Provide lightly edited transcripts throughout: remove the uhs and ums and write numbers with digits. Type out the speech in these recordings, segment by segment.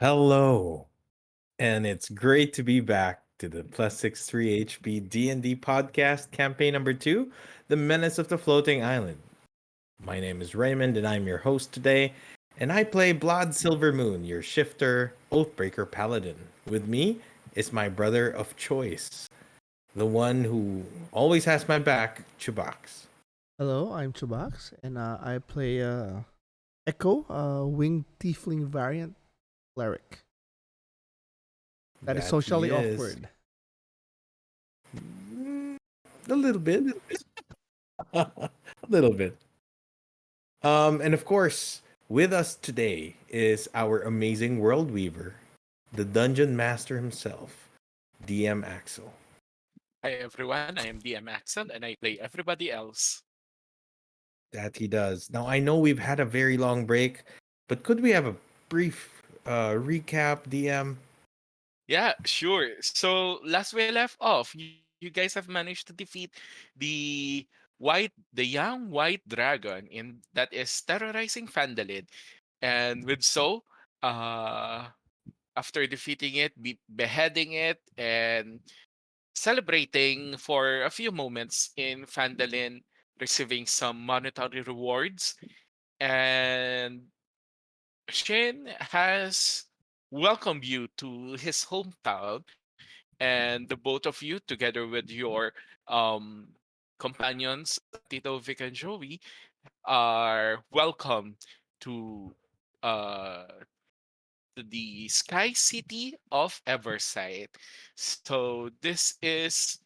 Hello, and it's great to be back to the Plus 63 HP D&D podcast campaign number 2, The Menace of the Floating Island. My name is Raymond and I'm your host today, and I play Blood Silver Moon, your shifter, Oathbreaker Paladin. With me is my brother of choice, the one who always has my back, CHUBAX. Hello, I'm CHUBAX, and I play Echo, winged tiefling variant cleric. That is That he socially is. awkward. Mm, a little bit. A little bit. And of course, with us today is our amazing world weaver, the dungeon master himself, DM Axel. Hi everyone, I am DM Axel and I play everybody else. That he does. Now, I know we've had a very long break, but could we have a brief recap, DM? Yeah, sure. So last we left off, you guys have managed to defeat the the young white dragon in that is terrorizing Phandalin. And with so, uh after defeating it, beheading it, and celebrating for a few moments in Phandalin, receiving some monetary rewards, and Shin has welcomed you to his hometown, and the both of you, together with your um, companions, Tito, Vic, and Joey, are welcome to uh, the Sky City of Everside. So this is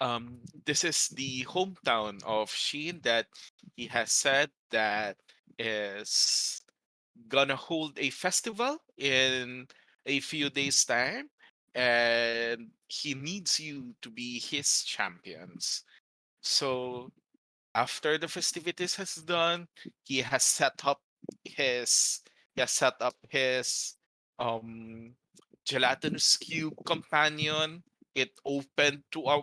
the hometown of Sheen that he has said that is gonna hold a festival in a few days time, and he needs you to be his champions. So after the festivities has done, he has set up his he has set up his um gelatinous cube companion. It opened to a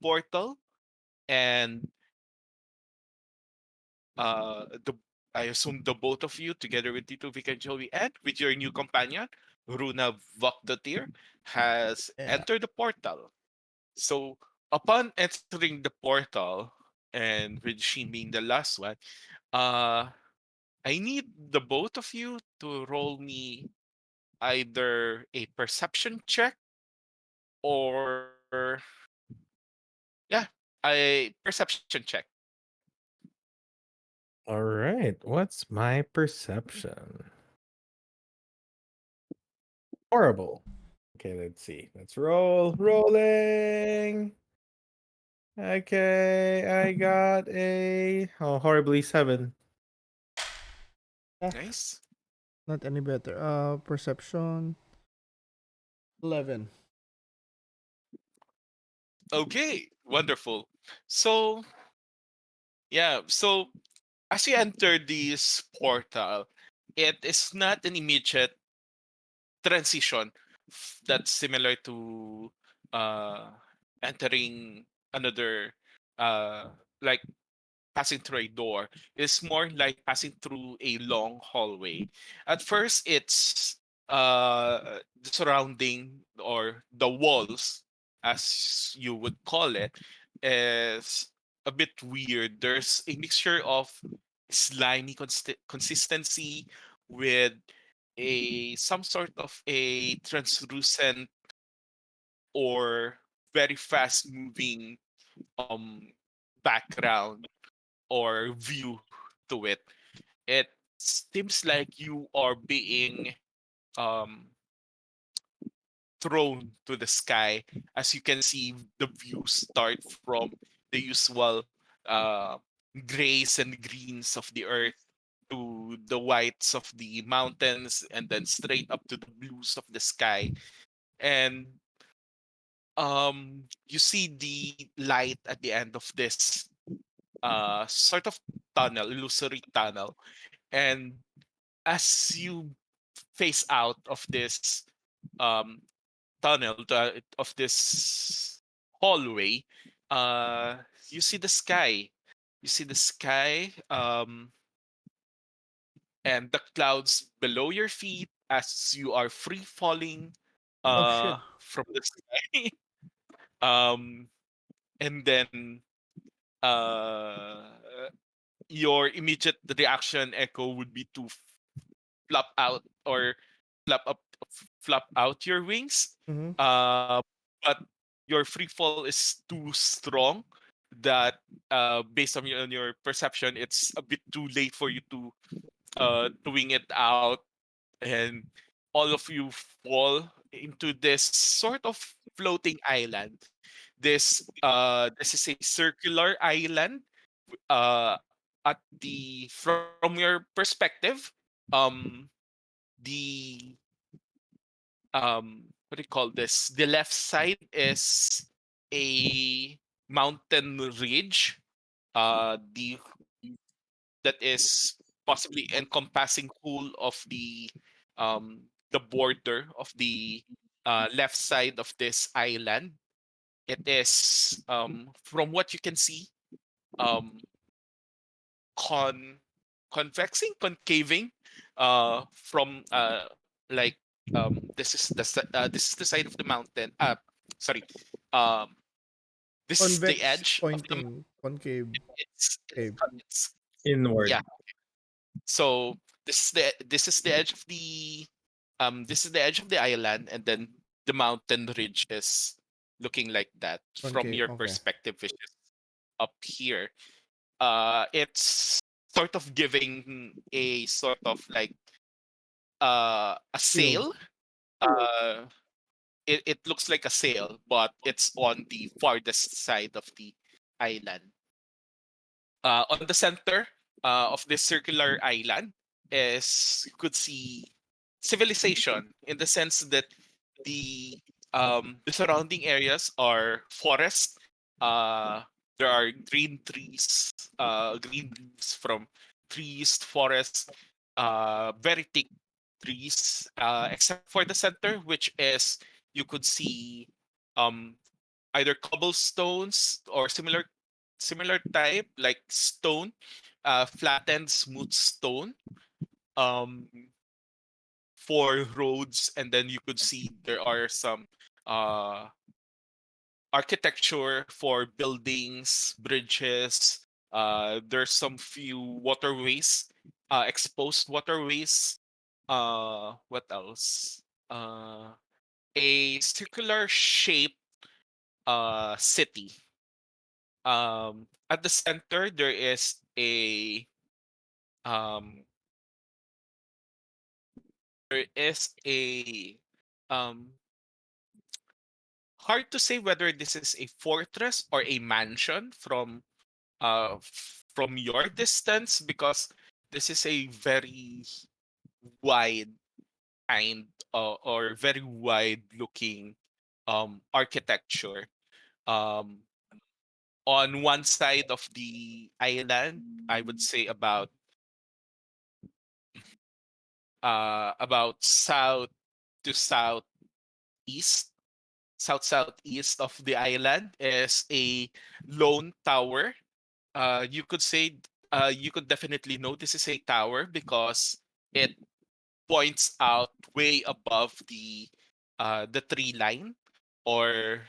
portal, and the I assume the both of you, together with Tito, Vic, and Joey, and with your new companion, Runa Vokdatir, has Yeah. entered the portal. So upon entering the portal, and with Sheen being the last one, uh, I need the both of you to roll me either a perception check or yeah, a perception check. All right, what's my perception? Horrible. Okay, let's see. Let's roll. Rolling. Okay, I got a horribly 7. Yeah, Nice. not any better. Perception 11. Okay, wonderful. So so as you enter this portal, it is not an immediate transition that's similar to uh entering another uh like passing through a door. It's more like passing through a long hallway. At first it's the surrounding, or the walls as you would call it, is a bit weird. There's a mixture of slimy consistency with a some sort of a translucent or very fast moving background or view to it. It seems like you are being um thrown to the sky. As you can see, the views start from the usual uh grays and greens of the earth to the whites of the mountains, and then straight up to the blues of the sky. And you see the light at the end of this sort of tunnel, illusory tunnel. And as you face out of this um tunnel, of this hallway, uh you see the sky. You see the sky, and the clouds below your feet as you are free falling Oh shit. from the sky. um, and then uh, your immediate reaction, Echo, would be to flop out or flap up flap out your wings. Mm-hmm. But your free fall is too strong that based on your perception, it's a bit too late for you to wing it out, and all of you fall into this sort of floating island. This is a circular island at the from your perspective. um the what do you call this, the left side is a mountain ridge, the that is possibly encompassing whole of the border of the left side of this island. It is, from what you can see, um con concaving from like this is the side of the mountain. Um this is the Convex edge of the pointing concave cave. it's Inward. yeah. So this is the edge of the island, and then the mountain ridge is looking like that from Concave. your Okay. perspective, which is up here. It's sort of giving a sort of like a Field. sail. Uh, it looks like a sail, but it's on the farthest side of the island. On the center of this circular island is, you could see civilization, in the sense that the surrounding areas are forest. Uh, there are green trees, green leaves from trees, forests, very thick trees, except for the center, which is, you could see um, either cobblestones or similar type, like stone, flattened smooth stone, um for roads. And then you could see there are some uh architecture for buildings, bridges. There's some few waterways, exposed waterways. What else? A circular shape city. At the center there is um a um hard to say whether this is a fortress or a mansion from your distance, because this is a very wide kind, or very wide looking architecture. um on one side of the island, I would say about south to southeast southeast of the island is a lone tower. You could definitely know this is a tower because it points out way above the tree line, or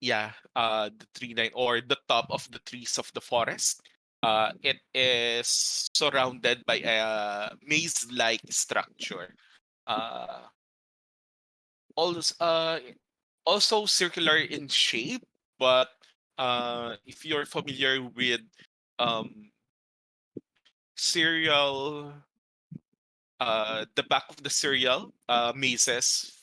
the tree line, or the top of the trees of the forest. It is surrounded by a maze-like structure. Uh, also, also circular in shape, but if you're familiar with serial the back of the serial mazes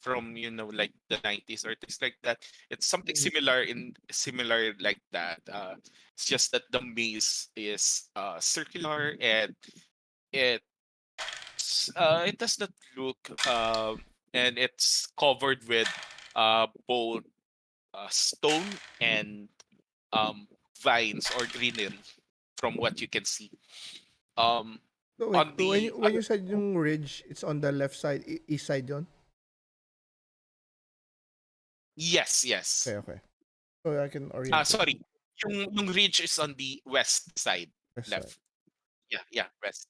from, like the 90s or things like that, it's something Mhm. similar like that. It's just that the maze is circular, and it it does not look, and it's covered with both stone and um, vines or greenery, from what you can see. Um, So wait, on when the you said yung ridge, it's on the left side, east side yon. Yes, yes. Okay, okay. So I can orient it. Sorry, yung ridge is on the west side, West side. left. yeah, west.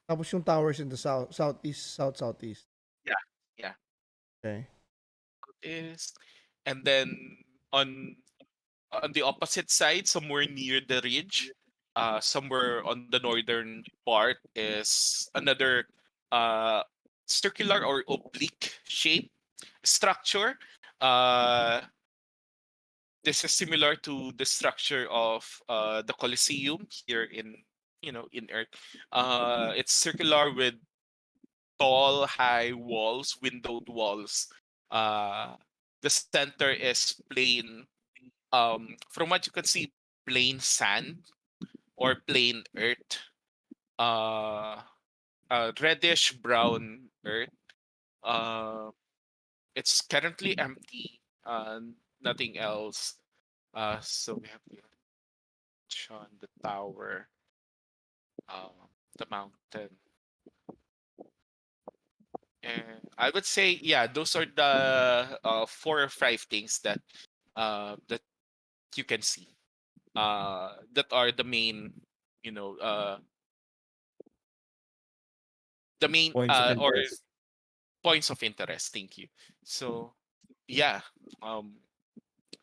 Tapos yung towers in the southeast, southeast. Yeah, yeah. Okay. Is and then on on the opposite side, somewhere near the ridge, somewhere on the northern part is another uh circular or oblique shape structure. Uh, this is similar to the structure of the Colosseum here in in Earth. It's circular with tall, high walls, windowed walls. Uh, the center is plain. From what you can see, plain sand or plain earth. Uh, reddish brown earth. Uh, it's currently empty. Nothing else. So we have on the tower, the mountain, and I would say, yeah, those are the 4 or 5 things that you can see. That are the main, you know, the main Points of or interest. points of interest. Thank you. So, yeah, um,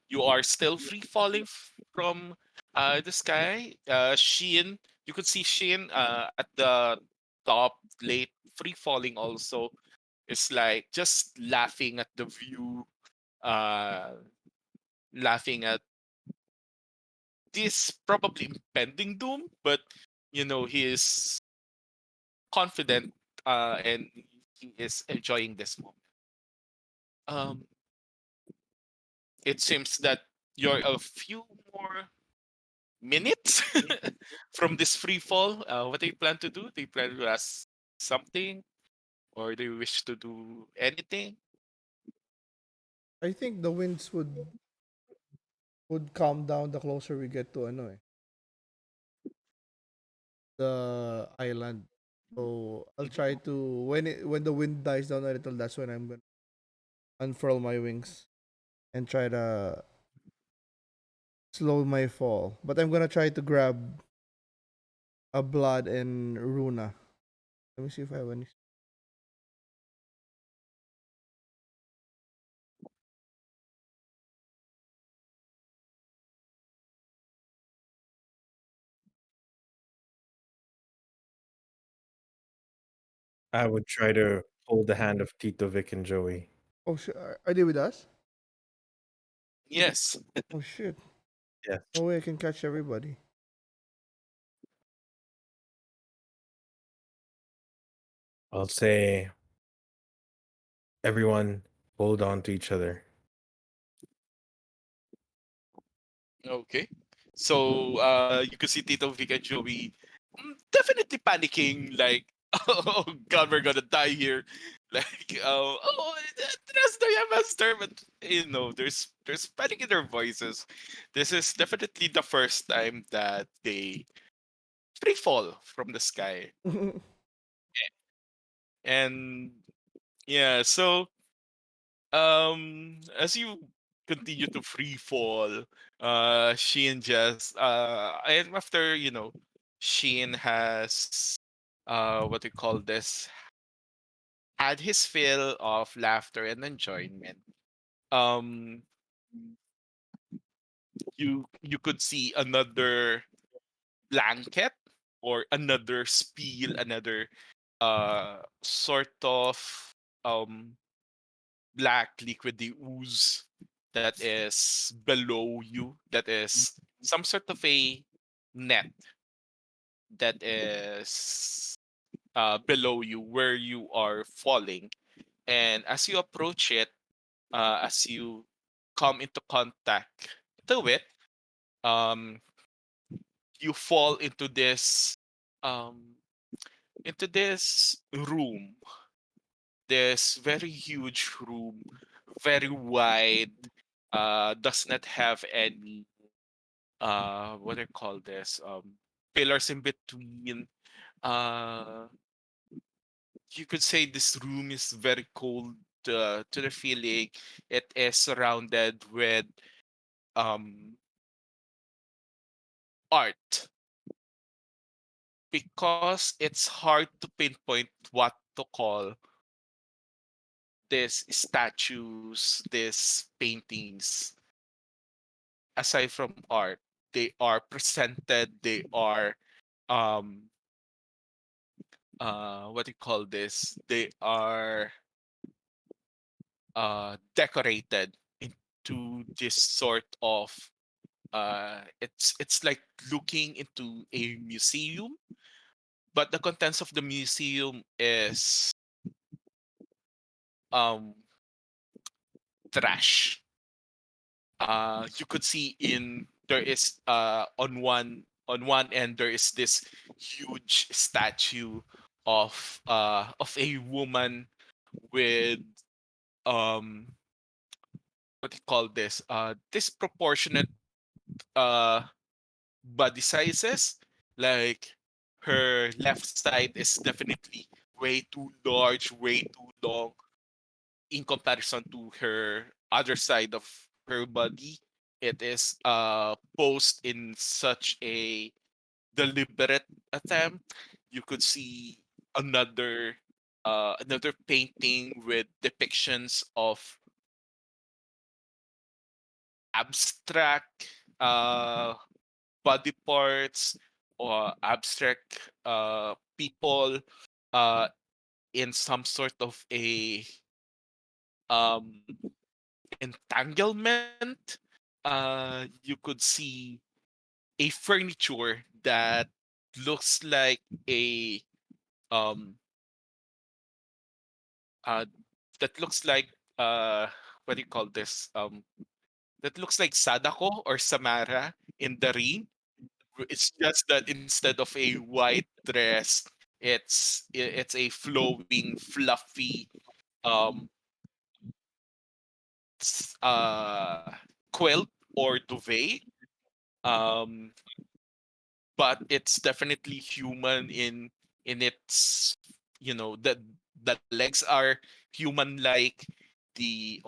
you are still free falling from the sky. Shein, you could see Shein at the top, late free falling also. It's like just laughing at the view, uh, laughing at this probably impending doom, but he is confident and he is enjoying this moment. Um, it seems that you're a few more minutes from this free fall. What do you plan to do? Do you plan to ask something, or do you wish to do anything? I think the winds would calm down the closer we get to ano the island. So I'll Mhm. try to when the wind dies down a little, that's when I'm gonna unfurl my wings and try to slow my fall. But I'm gonna try to grab a blood and Runa. Let me see if I have any. I would try to hold the hand of Tito, Vic, and Joey. Oh shit! Are they with us? Yes. Oh shit! Yeah. No way I can catch everybody. I'll say, everyone, hold on to each other. Okay. So you could see Tito Vic and Joey definitely panicking, like, oh God, we're gonna die here. Like, trust the master, but there's panic in their voices. This is definitely the first time that they free fall from the sky, and yeah, so as you continue to free fall, Sheen just and after Sheen has what do you call this, had his fill of laughter and enjoyment. um you could see another blanket or another spiel, another sort of um black liquidy ooze that is below you, that is some sort of a net that is below you where you are falling. And as you approach it, as you come into contact to it, um, you fall um, into this room, this very huge room, very wide, does not have any what do you call this, pillars in between. uh you could say this room is very cold to the feeling. It is surrounded with um art, because it's hard to pinpoint what to call these statues, these paintings, aside from art. They are presented, they are um what do you call this? They are decorated into this sort of it's like looking into a museum, but the contents of the museum is um trash. You could see in there is on one end there is this huge statue of a woman with um what do you call this disproportionate uh body sizes. Like her left side is definitely way too large, way too long in comparison to her other side of her body. It is posed in such a deliberate attempt. You could see another another painting with depictions of abstract body parts or abstract people uh, in some sort of a um, entanglement. You could see a furniture that looks like a um, uh, that looks like what do you call this? That looks like Sadako or Samara in the ring. It's just that instead of a white dress, it's a flowing, fluffy um quilt or duvet. Um, but it's definitely human in its the legs are human like, the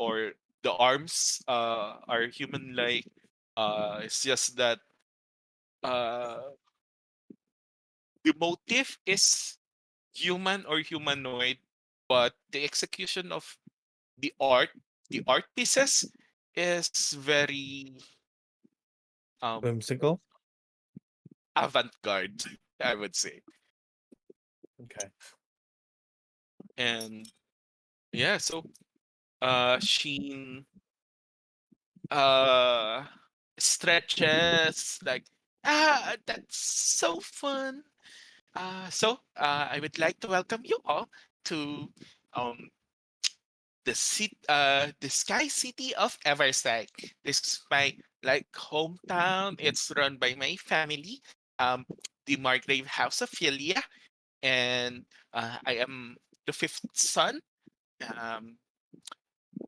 arms are human like. It's just that uh the motive is human or humanoid, but the execution of the art pieces is very um Whimsical. avant-garde, I would say. Okay. And yeah, so Sheen uh stretches like, that's so fun. I would like to welcome you all to um the Sky City of Everside. This is my like hometown. It's run by my family, um, the Margrave House of Philia, and I am the fifth son. Um,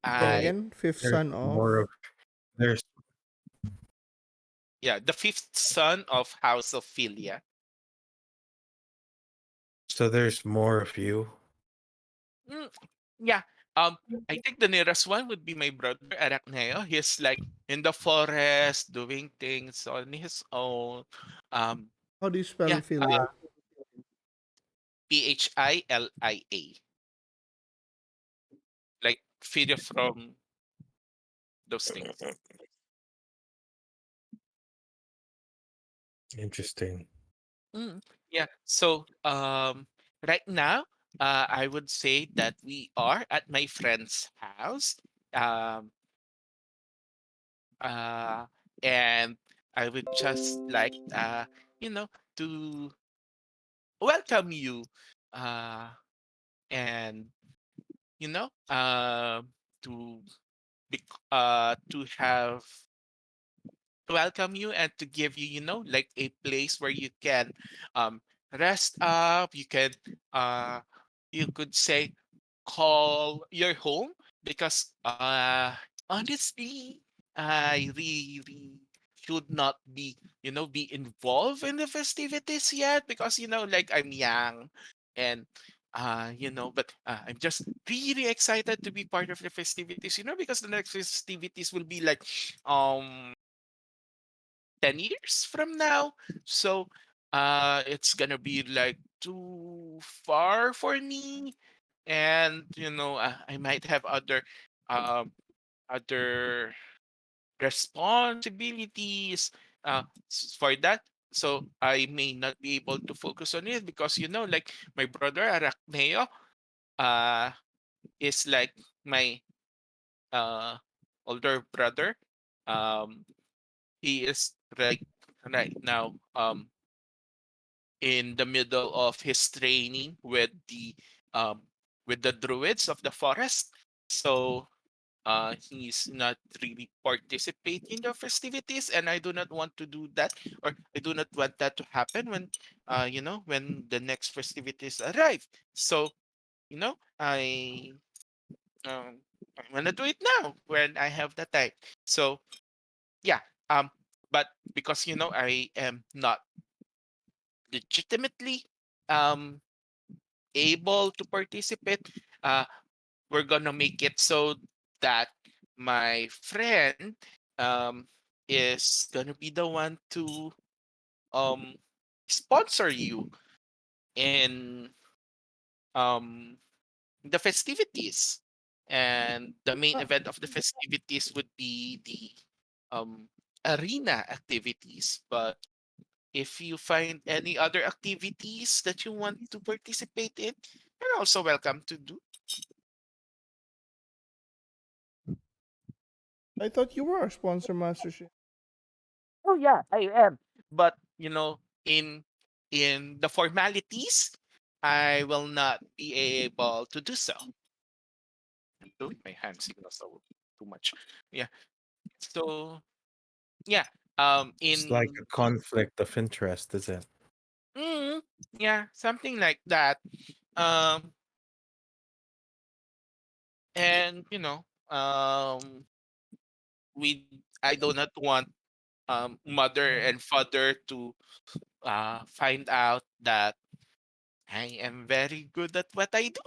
Come So I again, fifth there's son more of. of there's Yeah, the fifth son of House of Philia. so there's more of you. Mm, yeah. Um, I think the nearest one would be my brother Aracneo. He's like in the forest doing things on his own. Um, How do you spell yeah, philia? Philia, like Philia from those things. Interesting. Mm, yeah. So right now, I would say that we are at my friend's house. Um, uh, and I would just like you know, to welcome you, uh, and you know, to to have to welcome you and to give you, like a place where you can rest up. You can uh, you could say call your home because honestly, I really should not be involved in the festivities yet because like I'm young and but I'm just really excited to be part of the festivities, because the next festivities will be like um 10 years from now. So it's gonna be like too far for me, and I might have um other responsibilities for that. So I may not be able to focus on it because like my brother Aracneo uh is like my uh older brother. um he is right now in the middle of his training um with the druids of the forest. So he's not really participating in the festivities, and I do not want to do that, or I do not want that to happen when when the next festivities arrive. So um, I'm gonna do it now when I have the time. So yeah, um but because I am not legitimately um able to participate, uh we're gonna make it so that my friend um is gonna be the one to um sponsor you in um the festivities. And the main Ah, event of the festivities would be the um arena activities. But if you find any other activities that you want to participate in, you're also welcome to do. I thought you were our sponsor, Master Shi. Oh yeah, I am. But in the formalities, I will not be able to do so. I'm doing my hand signals so too much. Yeah. So yeah. It's like a In conflict of interest, is it? mm, yeah, something like that. Um, and we I do not want mother and father to find out that I am very good at what I do.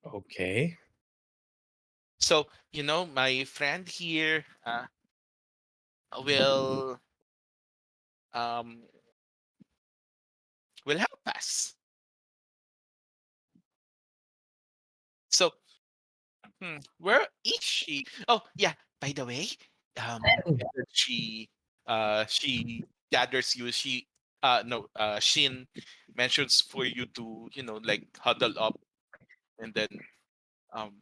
Okay. So, my friend here will um will help us. So, where is she? Oh, yeah. By the way, and then she gathers you. Shin mentions for you to like huddle up, and then um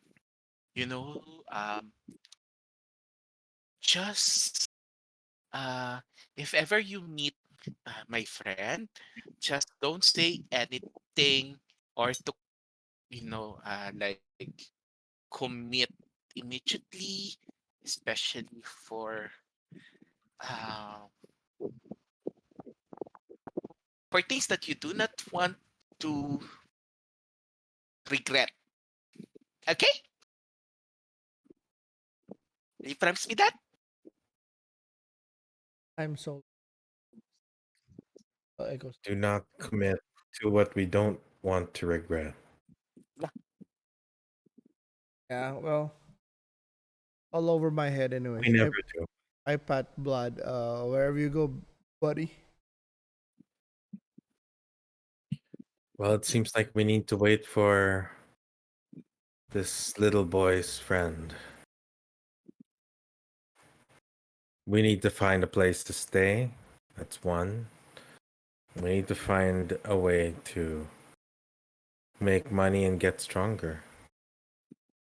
you know um just if ever you meet my friend, just don't say anything or to like commit immediately, especially uh, for things that you do not want to regret. Okay, you promise me that? I'm so Echoes. Do not commit to what we don't want to regret. Yeah. Yeah, well, all over my head, We anyways. never I do. I pat blood. Wherever you go, buddy. Well, it seems like we need to wait for this little boy's friend. We need to find a place to stay. That's one. We need to find a way to make money and get stronger.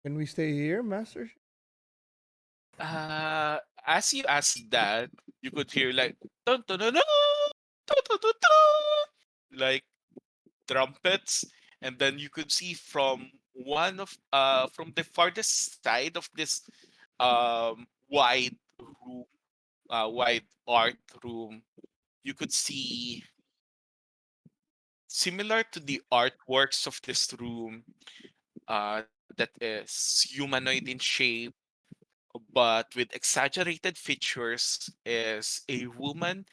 Can we stay here, Master? As you ask that, you could hear like dun, dun, dun, dun, dun, dun, dun, dun, like trumpets, and then you could see from the farthest side of this room wide art room, you could see, similar to the artworks of this room, that is humanoid in shape, but with exaggerated features, is a woman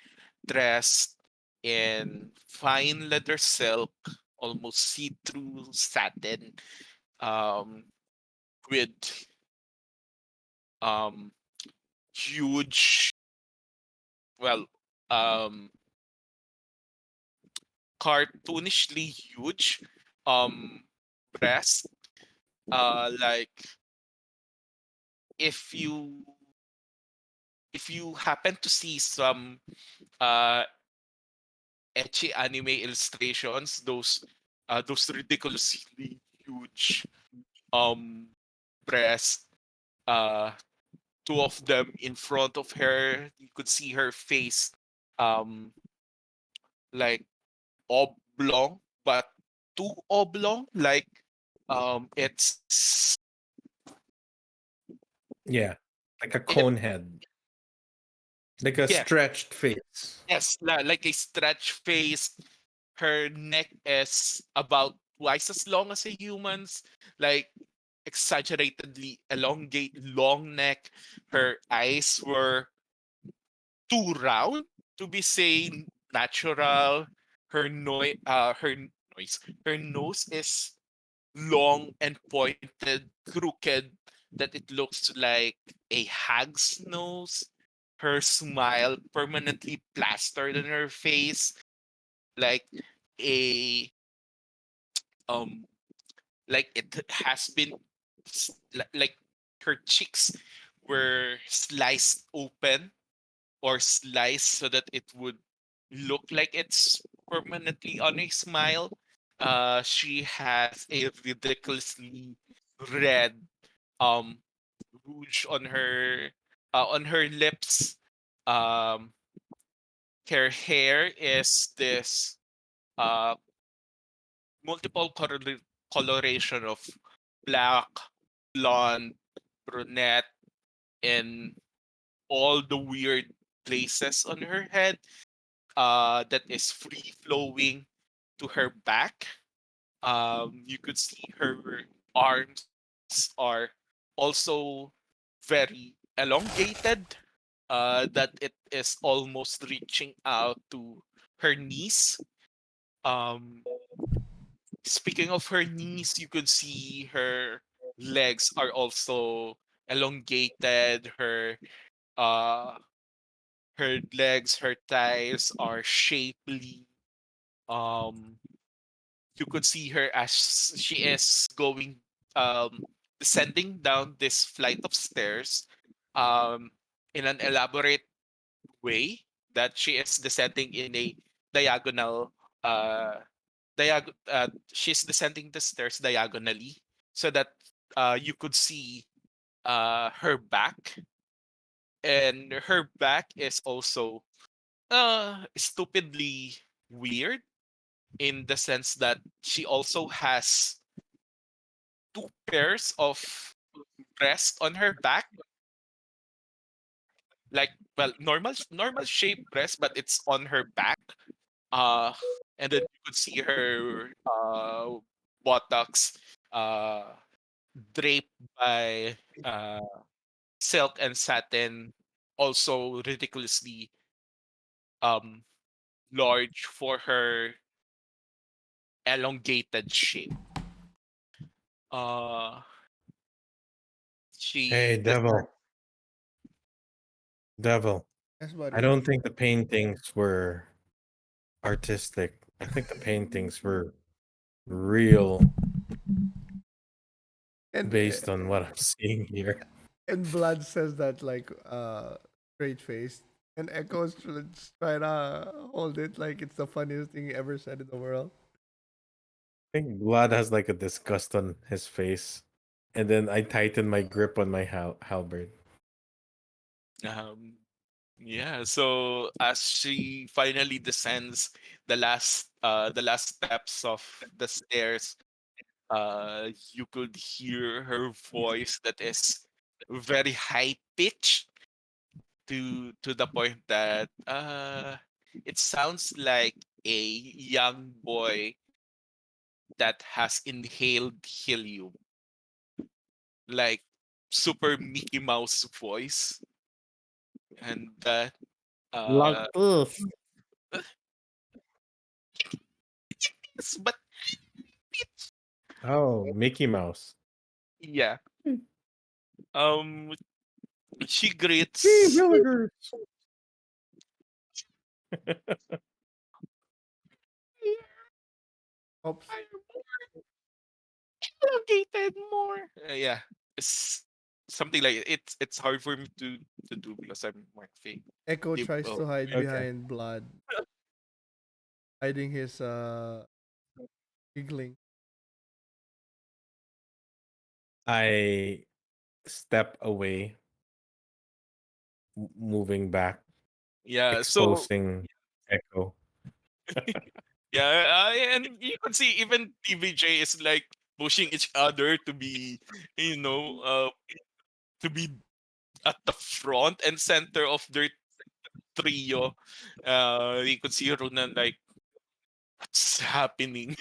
dressed in fine leather silk, almost see-through satin, um, with um, huge, well, um, cartoonishly huge um breast. Like if you if you happen to see some uh ecchi anime illustrations, those ridiculously huge um breasts, uh two of them in front of her, you could see her face um like oblong, but too oblong, like it's Yeah, like a it, cone head, like a yeah, stretched face. yes, like a stretch face. Her neck is about twice as long as a human's, like exaggeratedly elongate, long neck. Her eyes were too round to be saying natural. Her nose is long and pointed, crooked, that it looks like a hag's nose. Her smile permanently plastered on her face, like a um like it has been like her cheeks were sliced open or sliced so that it would look like it's permanently on a smile. She has a ridiculously red um rouge on her lips. Um, her hair is this uh multiple coloration of black, blonde, brunette, and all the weird places on her head. That is free flowing to her back. You could see her arms are also very elongated. That it is almost reaching out to her knees. Um, Speaking of her knees, you could see her legs are also elongated. Uh, her legs, her thighs are shapely. Um, you could see her as she is going descending down this flight of stairs um in an elaborate way, that she is descending in a diagonal uh she's descending the stairs diagonally, so that you could see her back, and her back is also stupidly weird, in the sense that she also has two pairs of breasts on her back, like, well, normal shaped breast, but it's on her back. Uh, and then you could see her buttocks uh draped by silk and satin, also ridiculously um large for her elongated shape. Uh, Hey, she does. devil. Yes, I buddy. don't think the paintings were artistic. I think the paintings were real And based on what I'm seeing here. Blood says that like straight faced, and Echo's trying to hold it like it's the funniest thing he ever said in the world. I think Blood has like a disgust on his face. And then I tighten my grip on my halberd. Um, yeah. So as she finally descends the last steps of the stairs, you could hear her voice that is very high pitched, to the point that it sounds like a young boy that has inhaled helium, like super Mickey Mouse voice, and that Like uh this. yes, but Oh, Mickey Mouse. yeah. Um She Gee, greets. villagers. Oops. Elongated more. Yeah, it's something like it's hard for me to do because I'm morphing. Echo tries Oh, to hide Okay. behind blood, hiding his giggling. I step away, moving back, yeah. So exposing Echo. yeah, and you could see even TVJ is like pushing each other to be, you know, to be at the front and center of their trio. You could see Ronan like, what's happening?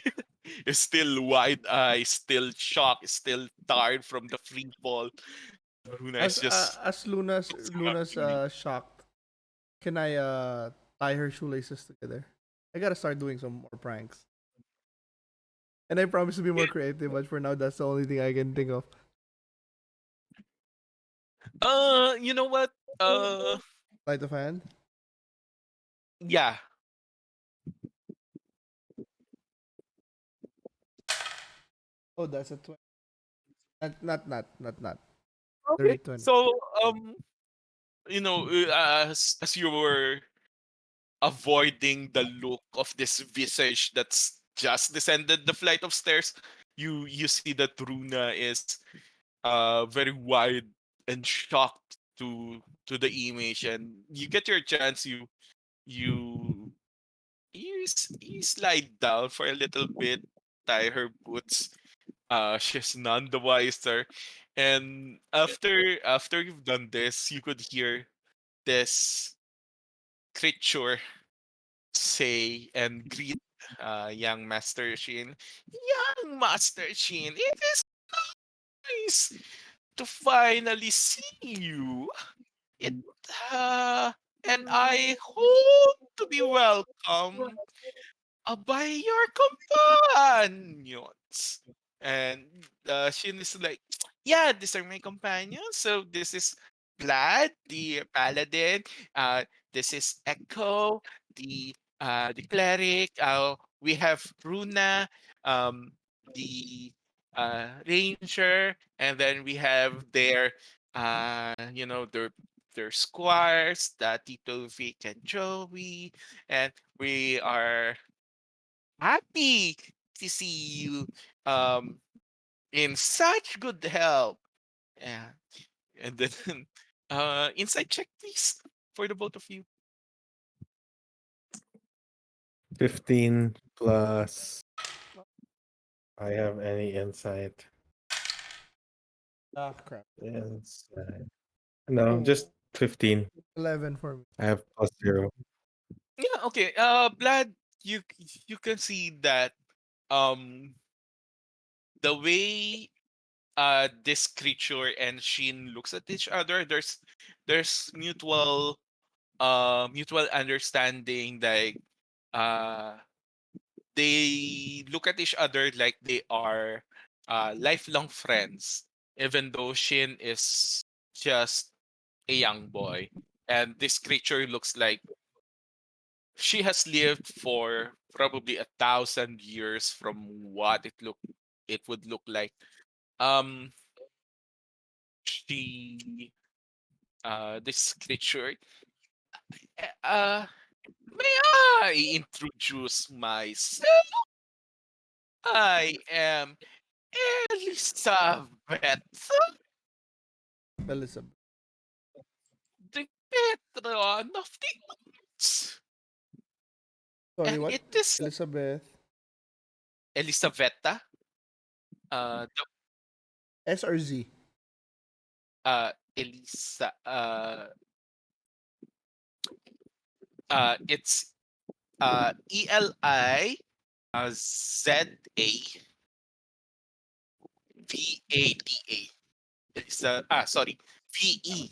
Is still wide eyes, still shocked, still tired from the free fall. Runa is just As Luna's struggling. shocked, can I tie her shoelaces together? I gotta start doing some more pranks. And I promise to be more creative, but for now that's the only thing I can think of. You know what? Light of hand. Yeah. Oh, that's a 20. Not. Dirty Okay. 20. So, as you were avoiding the look of this visage that's just descended the flight of stairs, you see that Runa is very wide and shocked to the image, and you get your chance. You you slide down for a little bit, tie her boots. She's none the wiser, and after you've done this, you could hear this creature say and greet young Master Shin. Young Master Shin, it is nice to finally see you. It and I hope to be welcome by your companions. And Shin is like, yeah, these are my companions. So this is Blaidd, the paladin. This is Echo, the cleric. We have Runa, um, the ranger, and then we have their squires, Tito, Vic, and Joey, and we are happy to see you um in such good health. Yeah. And then insight check please for the both of you. 15 plus. I have any insight. Ah, crap. Insight. No, Oh, just 15. 11 for me. I have plus 0. Yeah, okay. Vlad, you can see that um the way this creature and Shin looks at each other, there's mutual understanding, like uh they look at each other like they are lifelong friends, even though Shin is just a young boy. And this creature looks like she has lived for probably 1,000 years from what it would look like. Um, she this creature. May I introduce myself? I am Elizabeth, Elizabeth. the patron of the arts. Sorry, And what? it is Elizabeth. Elisabetta. The S or Z? Elisa. It's Eli Zavada. Elisa. Sorry. Vea.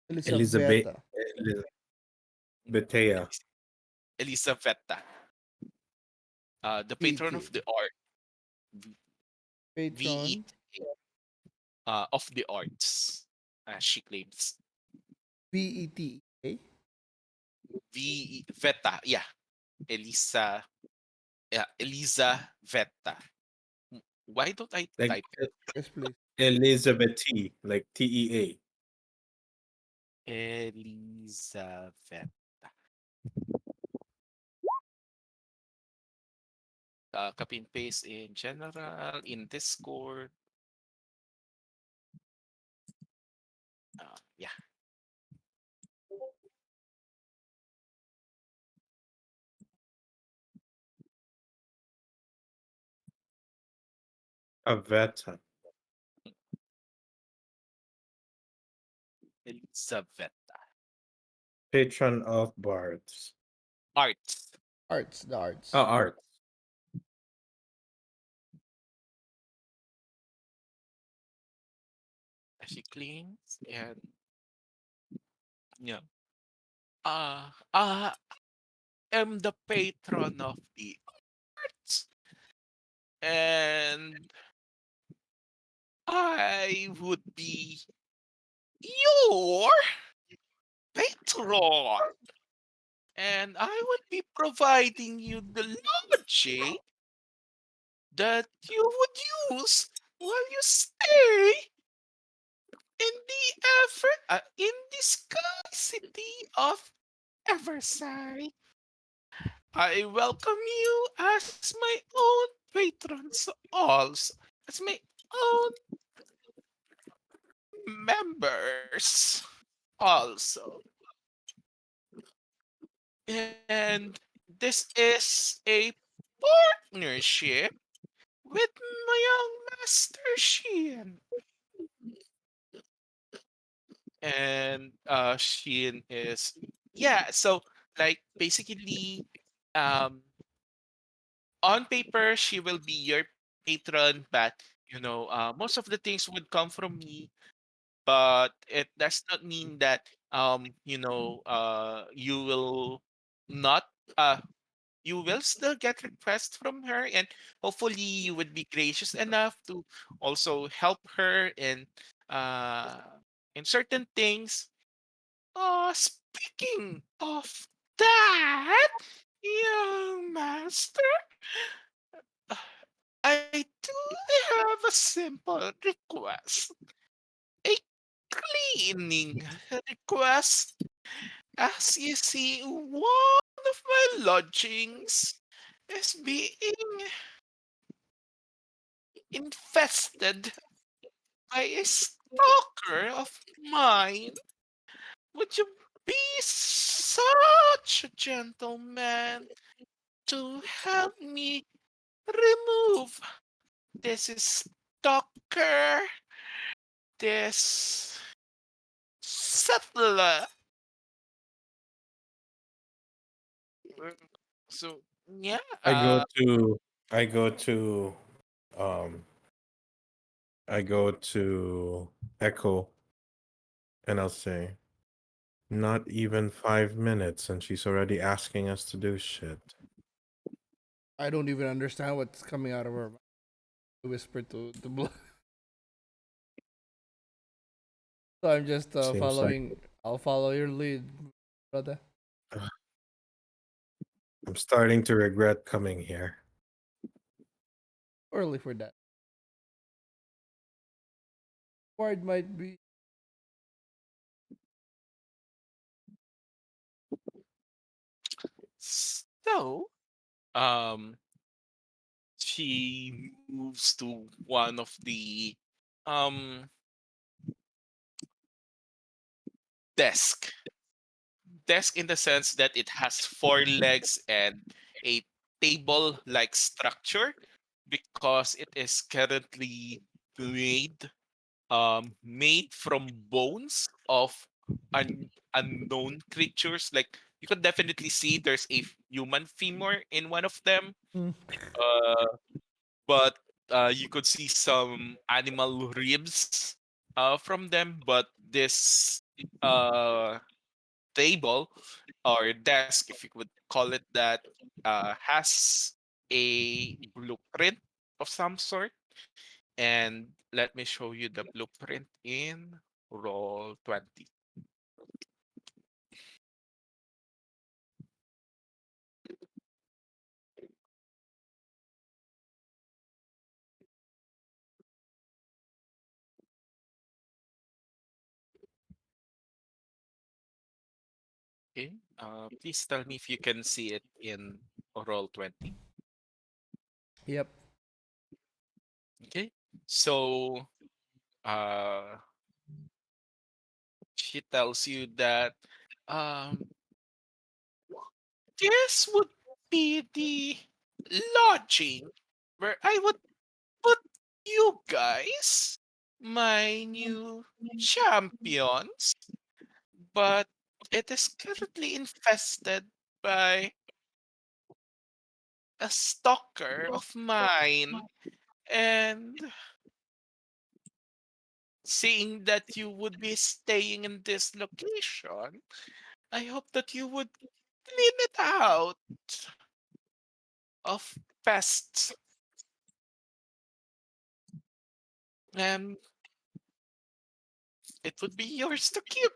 Elizabeth. Elizabeta. Betea. Elis- Elisabetta. The patron of PT. the art. V E Patron. T A. of the arts, as she claims. VETA. Veta, yeah, Elisa, yeah, Eliza Veta. Why don't I Like type it? Yes, please. Elizabeth T, like TEA. Elizabeth. Copy and paste in general, in Discord. Yeah, Aveta, Elizabeth. patron of bards. Arts. Arts, the Oh, arts. art. She claims and yeah. I am the patron of the arts, and I would be your patron, and I would be providing you the lodging that you would use while you stay in the sky city of Everside. I welcome you as my own patrons also, as my own members also. And this is a partnership with my young master Shein. And Shein is, yeah, so like basically um on paper she will be your patron, but most of the things would come from me, but it does not mean that you will not uh you will still get requests from her, and hopefully you would be gracious enough to also help her uh in certain things. Speaking of that, young master, uh, I do have a simple request. A cleaning request. As you see, one of my lodgings is being infested by a stalker of mine. Would you be such a gentleman to help me remove this stalker, this settler? Uh, So yeah, I go to I go to um I go to Echo and I'll say, not even 5 minutes and she's already asking us to do shit. I don't even understand what's coming out of her mouth. I whisper to Blood. So I'm just Seems like following. I'll follow your lead, brother. uh, I'm starting to regret coming here. Early for that. Ward might be. so um she moves to one of the um desk desk in the sense that it has four legs and a table like structure, because it is currently made made from bones of unknown creatures. Like, you could definitely see there's a human femur in one of them, Mm. uh but you could see some animal ribs from them. But this uh table or desk, if you could call it that, has a blueprint of some sort, And let me show you the blueprint in roll 20. Okay. Please tell me if you can see it in roll 20. Yep. Okay. So uh, she tells you that um, this would be the lodging where I would put you guys, my new champions, but it is currently infested by a stalker of mine. And seeing that you would be staying in this location, I hope that you would clean it out of pests, and it would be yours to keep.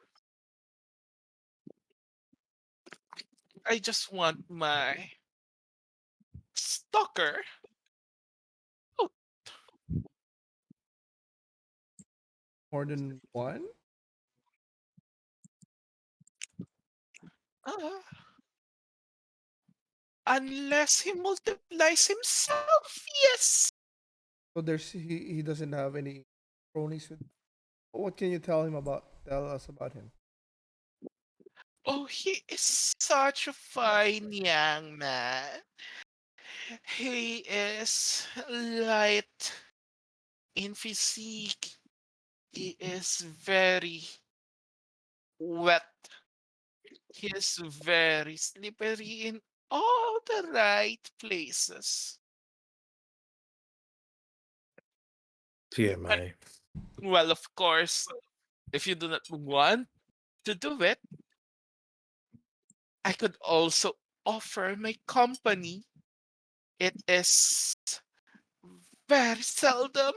I just want my stalker. Oh, More than one? uh, unless he multiplies himself, yes. So he doesn't have any cronies with. What can you tell us about him? Oh, he is such a fine young man. He is light in physique. He is very wet. He is very slippery in all the right places. And, TMI. well, of course, if you do not want to do it, I could also offer my company. It is very seldom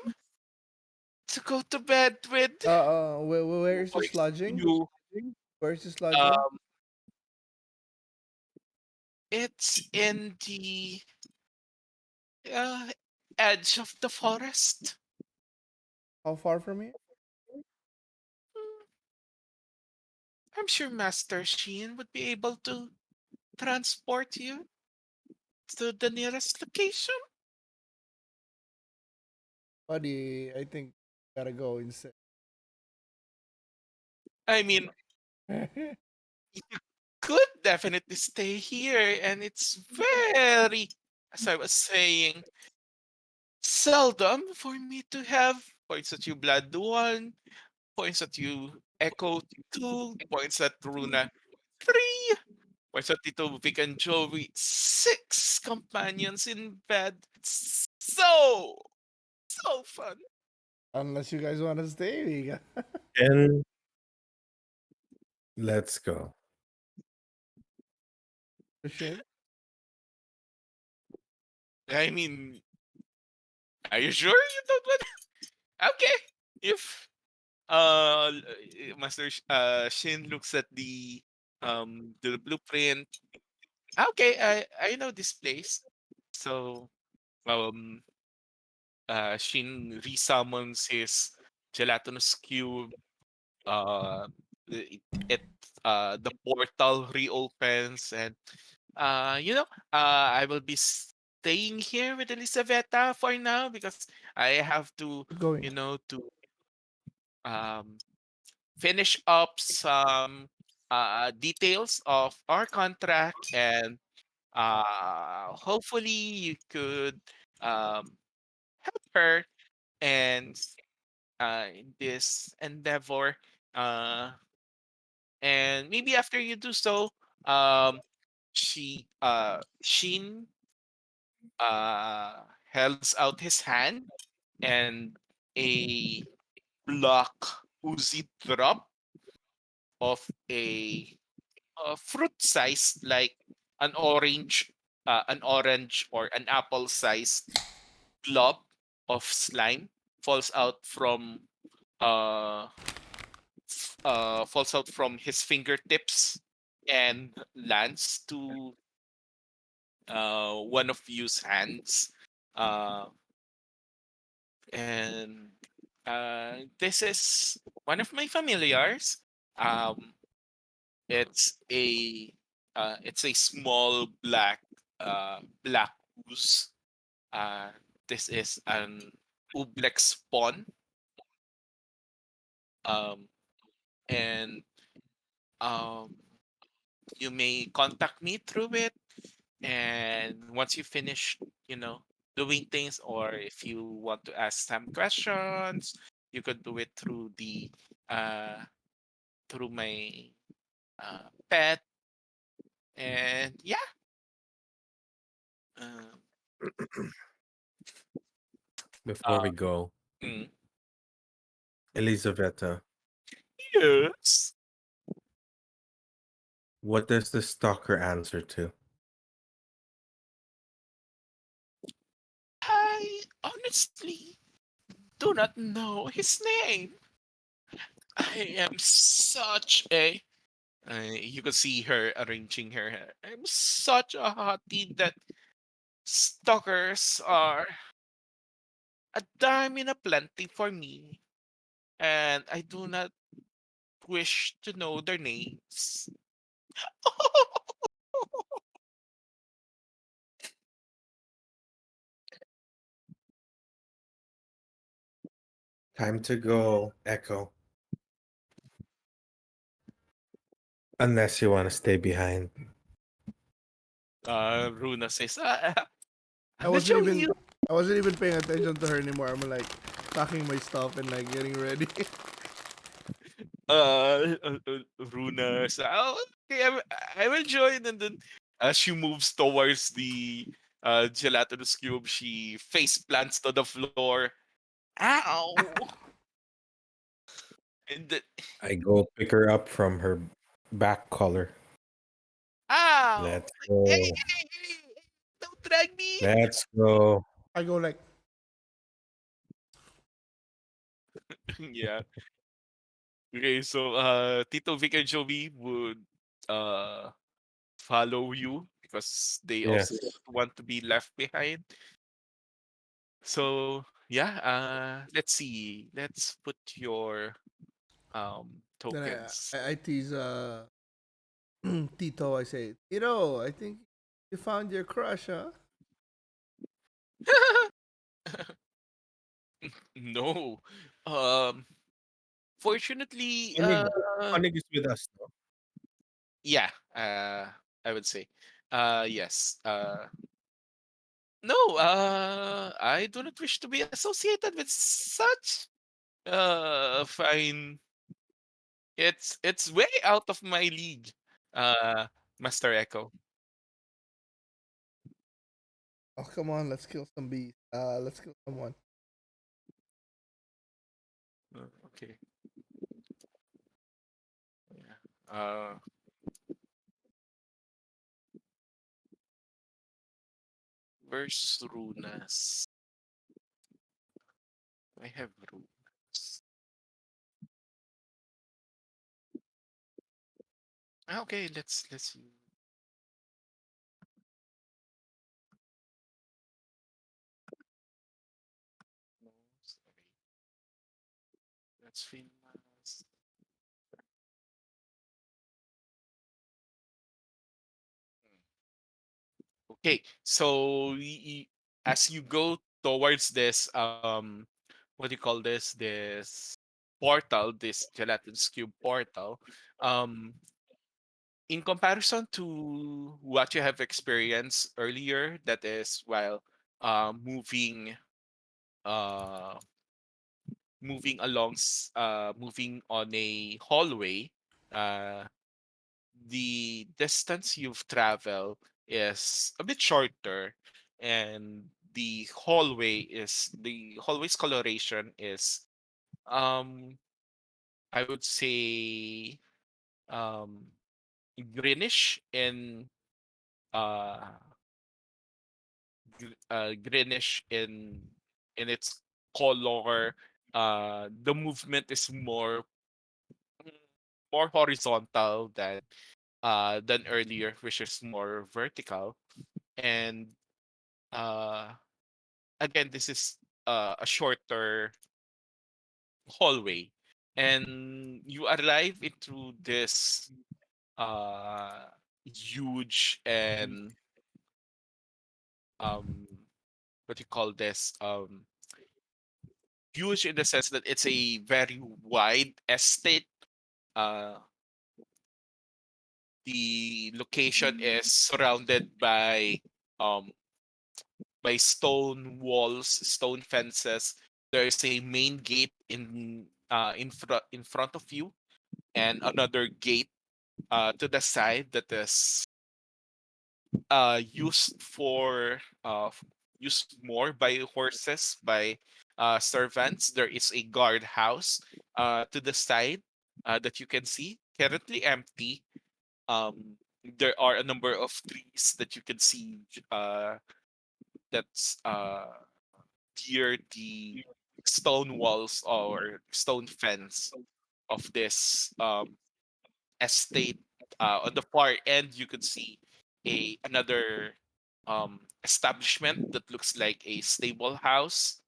to go to bed with. Where is For this lodging? you, Where is this lodging? um, it's in the uh, edge of the forest. How far from here? Hmm, I'm sure Master Sheen would be able to transport you to the nearest location. Buddy, I think gotta go instead. I mean, you could definitely stay here, and it's very, as I was saying, seldom for me to have points at you, Blood 1, points at you, Echo 2, points at Runa 3, points at Tito, Vic, and Joey 6 companions in bed. It's so fun. Unless you guys want to stay, we got And let's go. Shin. I mean, are you sure you don't want? Okay, if Master Shin looks at the blueprint. Okay, I know this place. So um Shin resummons his gelatinous cube. Uh it, it the portal reopens, and I will be staying here with Elisaveta for now because I have to, Keep going. to um finish up some details of our contract, and hopefully you could help her and in this endeavor, uh, and maybe after you do so, um, Shin holds out his hand, and a block Uzi drop of a fruit size, like an orange or an apple sized glob of slime falls out from uh falls out from his fingertips and lands to one of you's hands. Uh, and this is one of my familiars. Um, it's a small black goose. Uh, this is an ublex spawn. Um, and um, you may contact me through it. And once you finish, you know, doing things, or if you want to ask some questions, you could do it uh through my pet. And yeah, um, Before uh, we go, mm, Elizaveta, yes. what does the stalker answer to? I honestly do not know his name. I am such a you could see her arranging her hair. I'm such a hottie that stalkers are a dime in a plenty for me, and I do not wish to know their names. Time to go, Echo. Unless you want to stay behind. Runa says, I I will wasn't show even you. I wasn't even paying attention to her anymore. I'm like packing my stuff and like getting ready. Runa says, oh, okay, I will join. And then as she moves towards the gelatinous cube, she face plants to the floor. Ow! And then, I go pick her up from her back collar. ow! Let's Hey, go. hey, hey, don't drag me. Let's go. I go like, Yeah. Okay, so Tito Vic and Joey would uh follow you because they also Yes. want to be left behind. So yeah, let's see. Let's put your then tokens. I tease Tito. I say, Tito, I think you found your crush, huh? No. Um Fortunately, Funny, funny is with us though. yeah, I would say. Yes. No, I do not wish to be associated with such fine. It's way out of my league, uh, Master Echo. Oh come on, let's kill some bees. Let's kill someone. Okay. Yeah. Where's Runas? I have Runas. Okay, let's see. No, sorry. Let's famous. Okay, so as you go towards this what do you call this portal, this gelatinous cube portal, um in comparison to what you have experienced earlier, that is while moving uh moving on a hallway, uh the distance you've traveled is a bit shorter, and the hallway's coloration is um I would say um greenish uh greenish in its color. The movement is more horizontal than earlier, which is more vertical. And uh, again, this is a shorter hallway, and you arrive into this uh, huge and um, what do you call this? Huge in the sense that it's a very wide estate. Uh, the location is surrounded um, by stone walls, stone fences. There is a main gate in front of you, and another gate to the side that is used for used more by horses, by servants. There is a guardhouse to the side that you can see, currently empty. There are a number of trees that you can see that's near the stone walls or stone fence of this estate. On the far end, you could see a another establishment that looks like a stable house.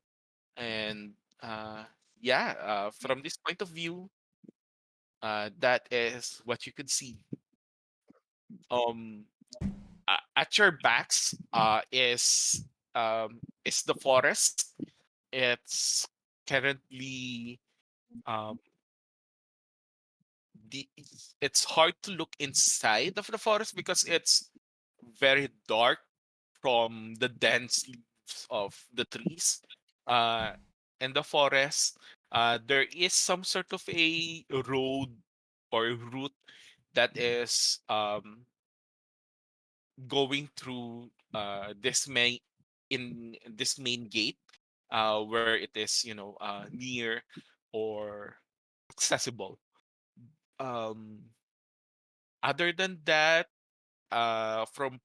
And uh, yeah, from this point of view, that is what you could see. Um, at your backs is the forest. It's currently um, the it's hard to look inside of the forest because it's very dark from the dense leaves of the trees. Uh, in the forest, there is some sort of a road or route that is going through this main gate, where it is near or accessible. Um, Other than that, from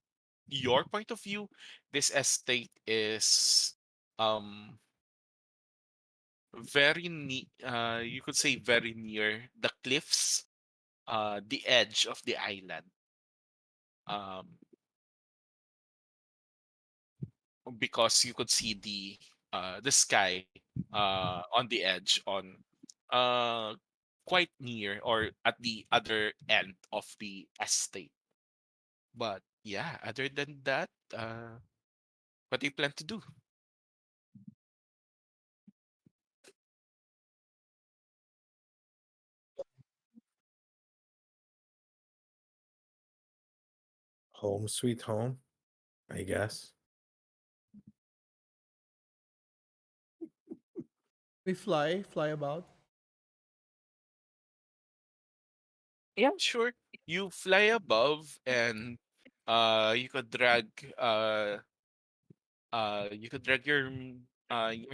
your point of view, this estate is um you could say very near the cliffs, the edge of the island. Um, because you could see the sky on the edge on uh quite near or at the other end of the estate. But yeah, other than that, what do you plan to do? Home sweet home, I guess. We fly about. Yeah, sure. You fly above, and you could drag your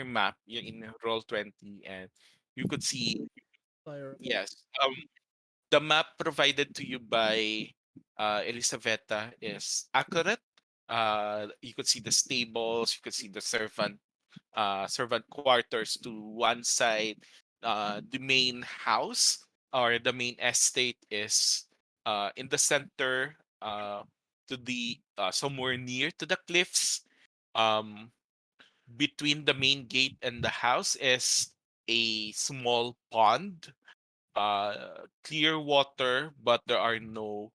map in roll 20, and you could see. Fly around. Yes, the map provided to you by Elisaveta is accurate. You could see the stables, you could see the servant quarters to one side. The main house or the main estate is in the center, to the somewhere near to the cliffs. Um, Between the main gate and the house is a small pond, clear water, but there are no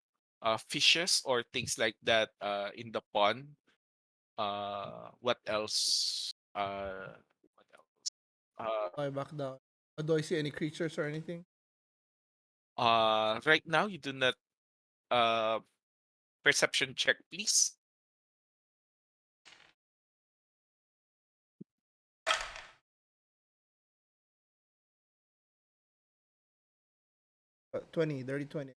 fishes or things like that in the pond. What else? What else? Fly back down. Do I see any creatures or anything? Right now, you do not. Uh, Perception check, please. 20, dirty 20.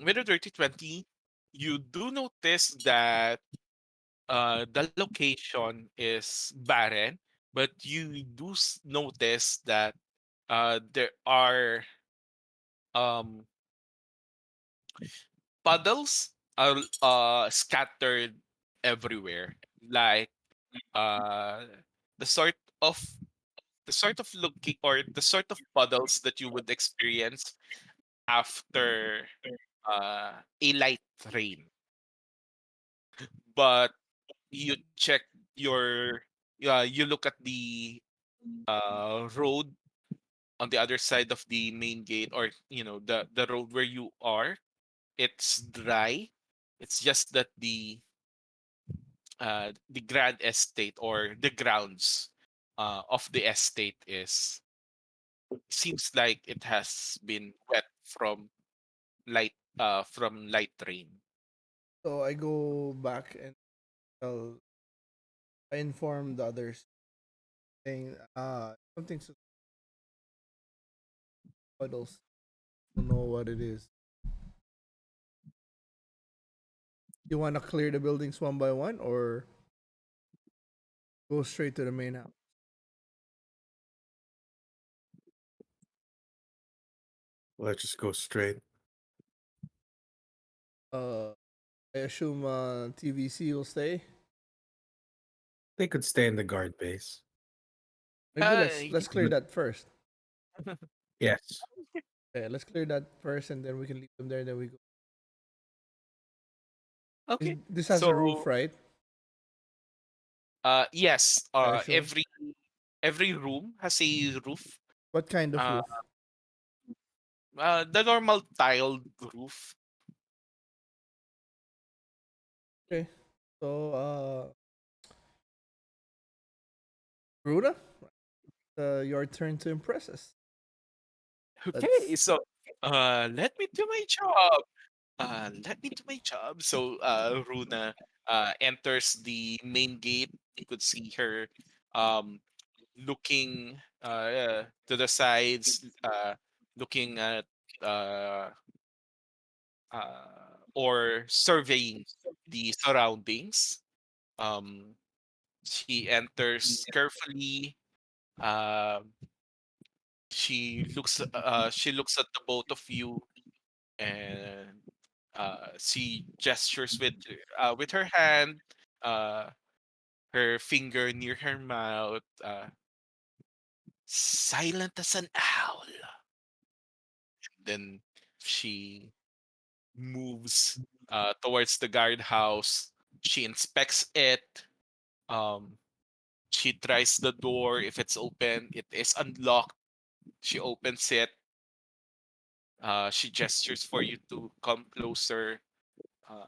With a dirty 20, you do notice that the location is barren, but you do notice that there are um puddles are scattered everywhere. like uh the sort of looking or the sort of puddles that you would experience after a light rain. But you check your you look at the road on the other side of the main gate, or the road where you are. It's dry. It's just that the grand estate or the grounds of the estate is seems like it has been wet from light rain. So I go back and tell, I inform the others saying, something's puddles. Don't know what it is. You want to clear the buildings one by one, or go straight to the main house? Let's just go straight. Uh, I assume TVC will stay. They could stay in the guard base. Maybe Y- let's clear that first. Yes. Yeah, let's clear that first, and then we can leave them there. Then we go. okay. This has a roof, So right? yes, I assume. every room has a roof. What kind of Uh, roof? the normal tiled roof. Okay. So, Ruda, your turn to impress us. Okay, Let's. so let me do my job. Let me do my job. So Runa enters the main gate. You could see her um, looking to the sides, looking at uh, or surveying the surroundings. Um, she enters carefully. Um she looks at the both of you, and she gestures with her hand, uh, her finger near her mouth, silent as an owl. Then she moves towards the guardhouse. She inspects it. Um, she tries the door if it's open. It is unlocked. She opens it. She gestures for you to come closer. Uh,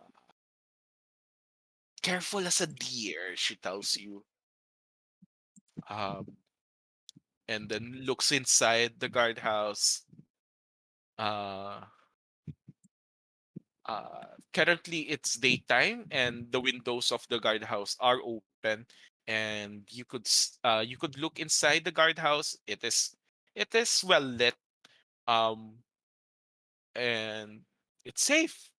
Careful as a deer, she tells you. Um, and then looks inside the guardhouse. Uh, Currently, it's daytime, and the windows of the guardhouse are open, and you could look inside the guardhouse. It is well lit, um, and it's safe.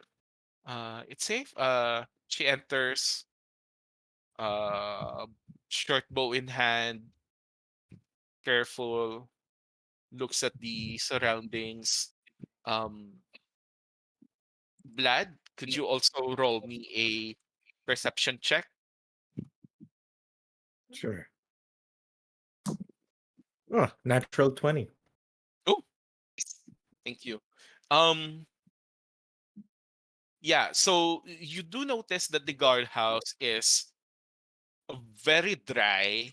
It's safe. She enters, uh, short bow in hand, careful, looks at the surroundings. Um, Vlad, could you also roll me a perception check? Sure. Oh, natural 20. Oh, thank you. Um, yeah, so you do notice that the guardhouse is very dry,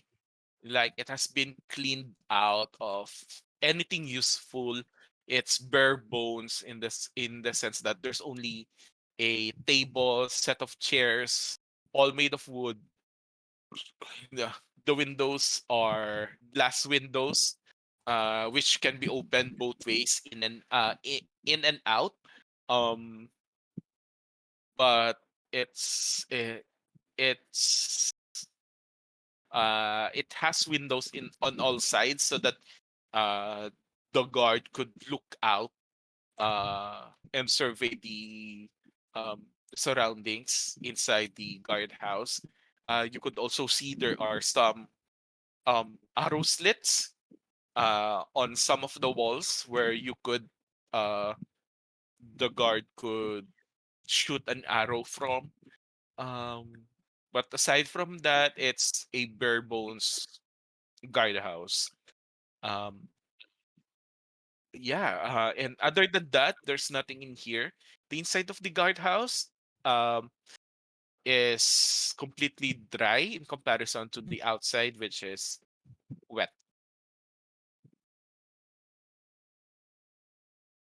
like it has been cleaned out of anything useful. It's bare bones in the sense that there's only a table, set of chairs, all made of wood. the, the windows are glass windows, which can be opened both ways, in and out. Um, but it's it has windows in on all sides so that uh the guard could look out and survey um surroundings inside the guardhouse. You could also see there are some arrow slits on some of the walls where uh the guard could shoot an arrow from. Um, But aside from that, it's a bare bones guardhouse. Um, yeah, and other than that, there's nothing in here. The inside of the guardhouse um, is completely dry in comparison to the outside, which is wet,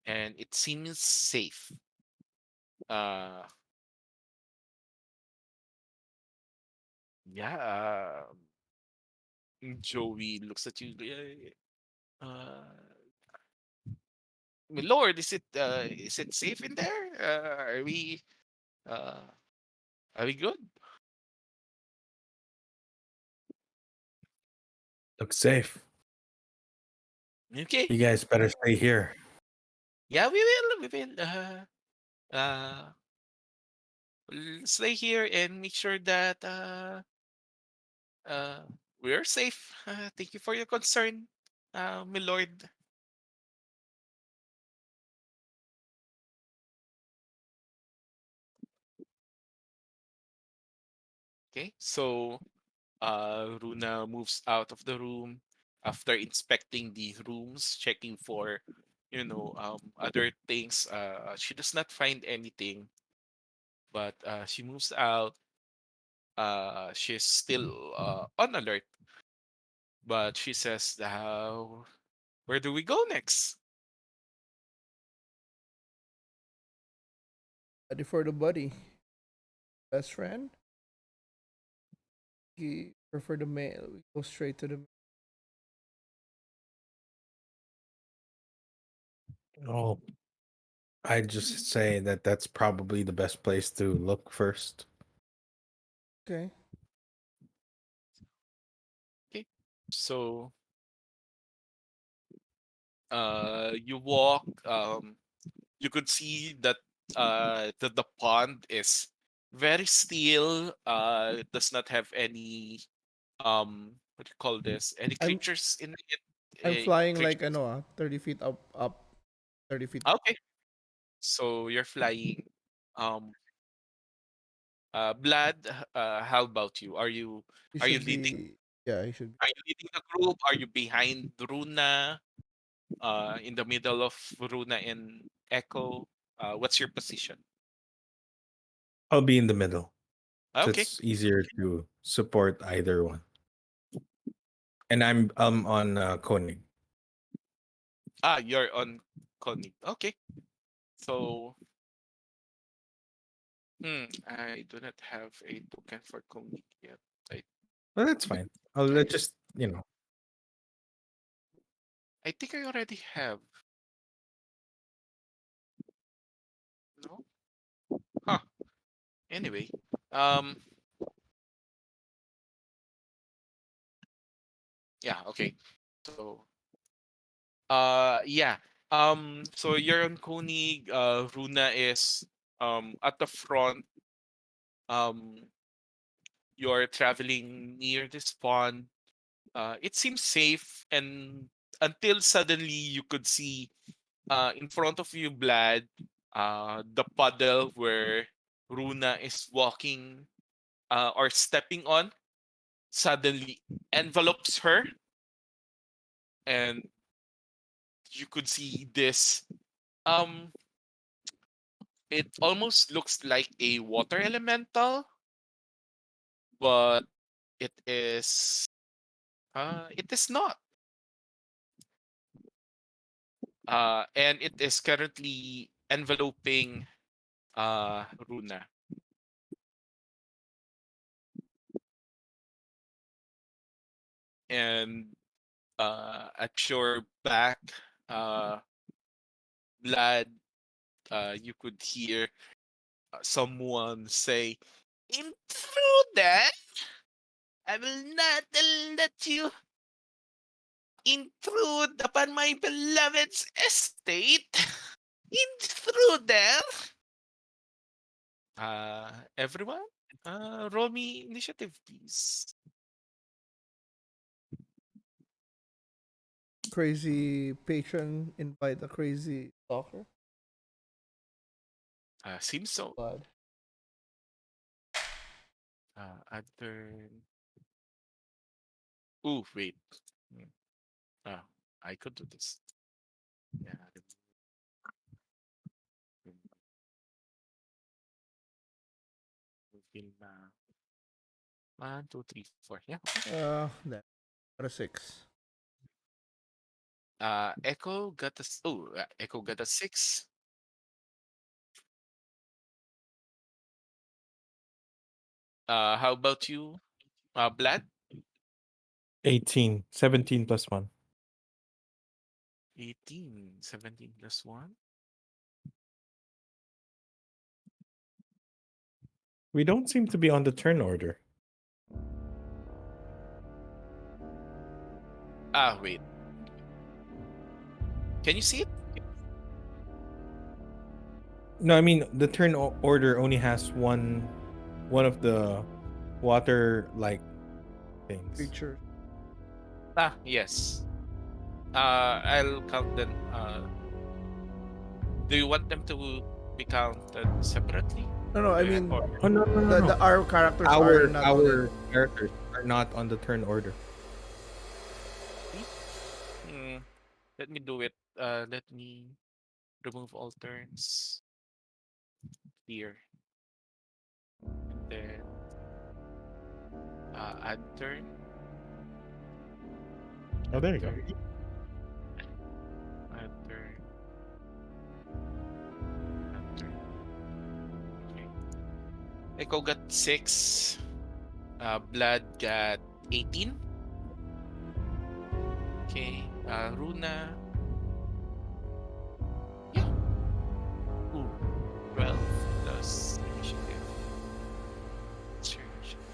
and it seems safe. Uh, yeah, Joey looks at you. My Lord, is it safe in there? Uh, are we good? Looks safe. Okay. You guys better stay here. Yeah, we will. We will. Uh, stay here and make sure that uh, we're safe. Thank you for your concern, my lord. Okay, so Runa moves out of the room after inspecting the rooms, checking for, other things. She does not find anything, but she moves out. She's still on alert, but she says, "Where do we go next?" Ready for the buddy. Best friend? He prefer the male. We go straight to the Oh, I just say that that's probably the best place to look first. okay. Okay, so you walk. You could see that the pond is very still. It does not have any what do you call this? Any I'm creatures in it? I'm flying like Creatures. 30 feet up 30 feet. Okay, so you're flying. Um, Blood. How about you? He Are you should leading? be, yeah, he should be. Are you leading the group? Are you behind Runa? In the middle of Runa and Echo? What's your position? I'll be in the middle, so Okay. it's easier to support either one. And I'm on Koenig. You're on Connie. Okay. So, I do not have a token for Connie yet. I, Well, that's fine. I'll I, just I think I already have. No? Huh. Anyway. Um, yeah, okay. So, yeah. So you're on Connie. Runa is at the front. Um, you're traveling near this pond. It seems safe, and until suddenly you could see in front of you, Blad, the puddle where Runa is walking or stepping on suddenly envelopes her, and you could see this. Um, it almost looks like a water elemental, but it is. It is not. And it is currently enveloping Runa. And at your back, uh, Vlad, you could hear someone say, "Intruder! I will not let you intrude upon my beloved's estate! Intruder!" Everyone, roll me initiative, please. Crazy patron invite a crazy stalker. Seems so. Blood. Add turn. Ooh, wait. Hmm. Ah, I could do this. Yeah, reveal na. 1, 2, 3, 4. Yeah, okay. That got a 6. Echo got Echo got a 6. How about you, Blad? 18, 17 plus 1. 18, 17 plus 1. We don't seem to be on the turn order. Wait. Can you see it? No, I mean the turn order only has one of the water like things. Creatures. Yes. I'll count them. Do you want them to be counted separately? No, I Yeah, mean or Oh no no no the no. our characters are Our not on it. our characters are not on the turn order. see? Hmm, let me do it. Let me remove all turns here, and then add turn, Oh, add there you go. turn, add turn, add turn. Okay. Echo got 6. Blood got 18. Okay. Runa. Yeah. Ooh. 12 plus initiative. Sure. Initiative.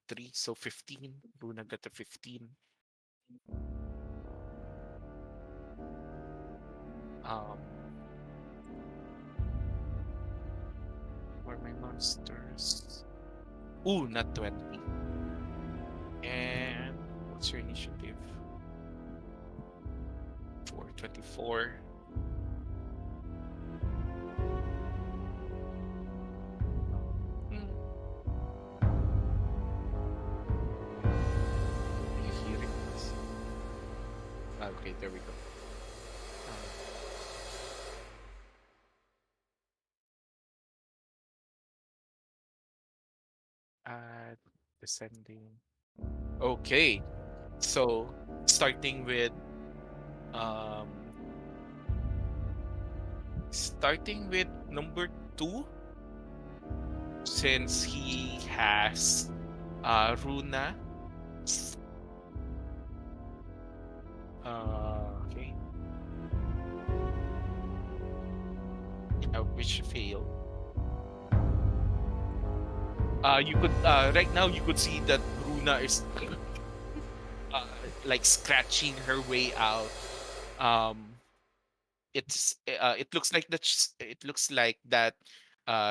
3. So 15. Runa got a 15. Um, for my monsters. Ooh, not 20. And what's your initiative? 424. Hmm, are you hearing this? Okay, there we go. Uh, add descending. Okay, so starting with um starting with number 2, since he has Runa. Okay, which failed. You could right now you could see that Runa is uh, like scratching her way out. Um, it looks like it looks like that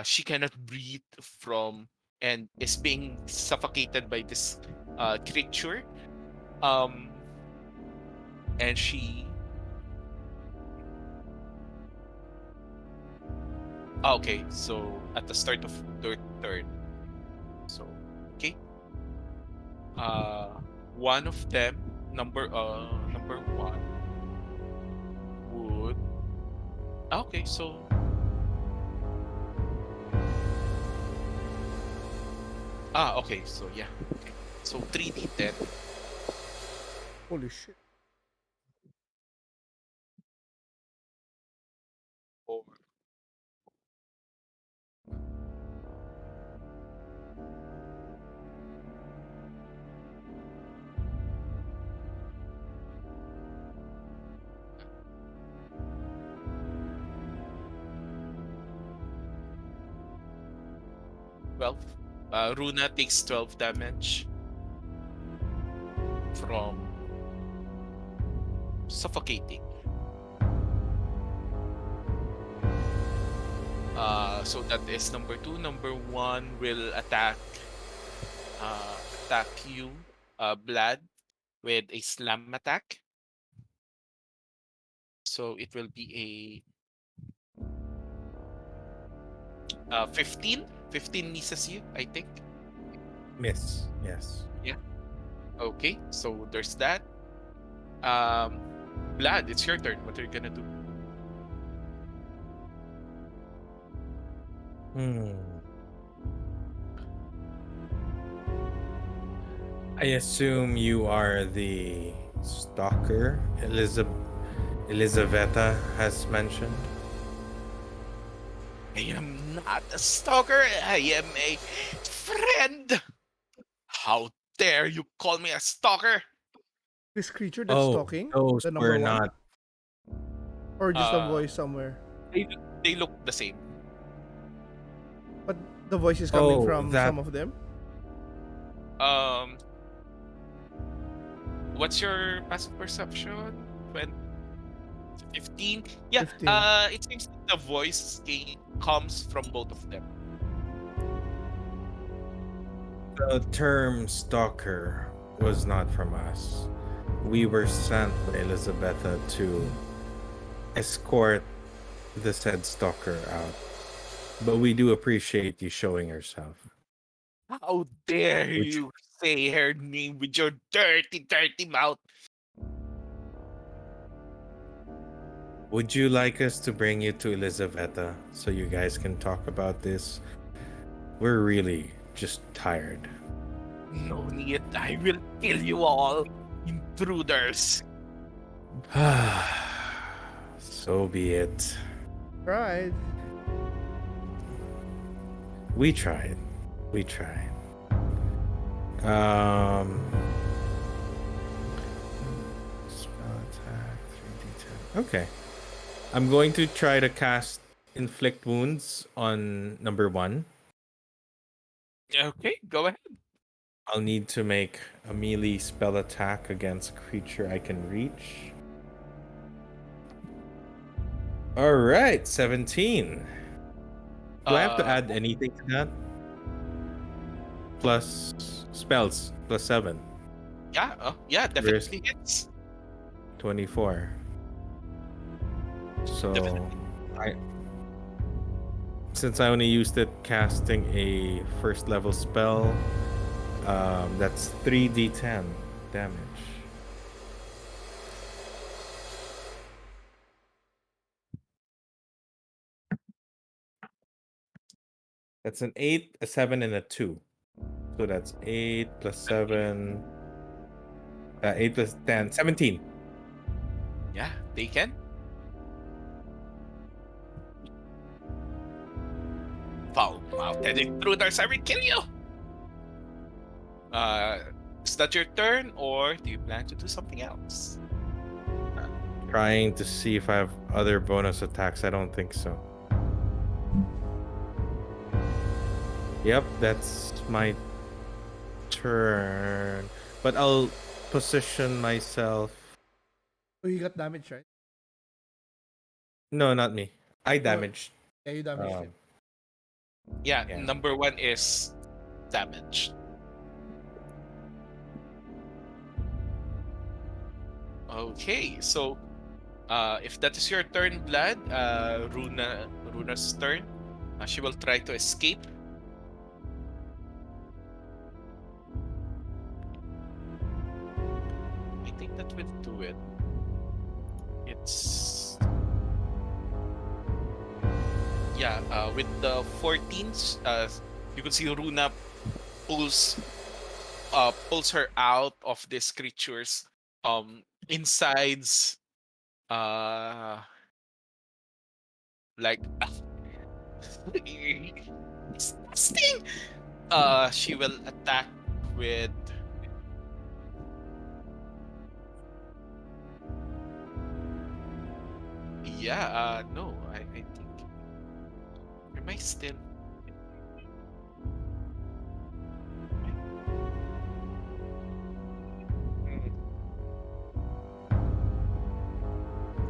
she cannot breathe from and is being suffocated by this creature. Um, and she okay, so at the start of their turn. So okay, uh, one of them, number one would okay. So okay, so yeah, okay. So 3d10 Holy shit. or 12. Runa takes 12 damage from suffocating. So that is number two. Number one will attack you, Blood, with a slam attack. So it will be a 15. 15 misses you, I think. Miss. Yes. Yeah. Okay. So there's that. Um, Vlad, it's your turn. What are you gonna do? Hmm. I assume you are the stalker Elizaveta has mentioned. I am not a stalker. I am a friend. How dare you call me a stalker? This creature that's Oh, talking, those the number were one, not. or just a Uh, voice somewhere. they they look the same. But the voice is coming Oh, from that. some of them. Um, what's your passive perception? 15. Yeah. 15. It seems that the voice comes from both of them. The term stalker was not from us. We were sent by Elizabetha to escort the said stalker out. But we do appreciate you showing yourself. How dare Which you say her name with your dirty, dirty mouth? would you like us to bring you to Elizabetha so you guys can talk about this? We're really just tired. No need. I will kill you all, intruders. So be it. Right. We tried. We tried. Um spell attack 3d10. Okay. I'm going to try to cast inflict wounds on number 1. Okay, go ahead. I'll need to make a melee spell attack against a creature I can reach. All right, 17. Do I have to Uh, add anything to that? Plus spells, plus 7. yeah, yeah, Risk definitely hits. 24. So, Definitely. I since I only used it casting a first level spell, that's 3d10 damage. That's an 8, a 7, and a 2. So that's 8 plus 7, 8 plus 10, 17. Yeah, they can. Foul mouthed intruders, I will kill you. Uh, is that your turn, or do you plan to do something else? Trying to see if I have other bonus attacks. I don't think so. Yep, that's my turn. But I'll position myself. Oh, you got damage, right? No, not me. I Oh, damaged. yeah, you damaged Um, him. Yeah, yeah. number one is damaged. Okay, so if that is your turn, Vlad, Runa's turn. She will try to escape. I think that will do it. It's yeah. With the 14s, you can see Runa pulls pulls her out of this creature's insides. Uh, like disgusting. She will attack with yeah. No, I think am I still? Am I? Mm,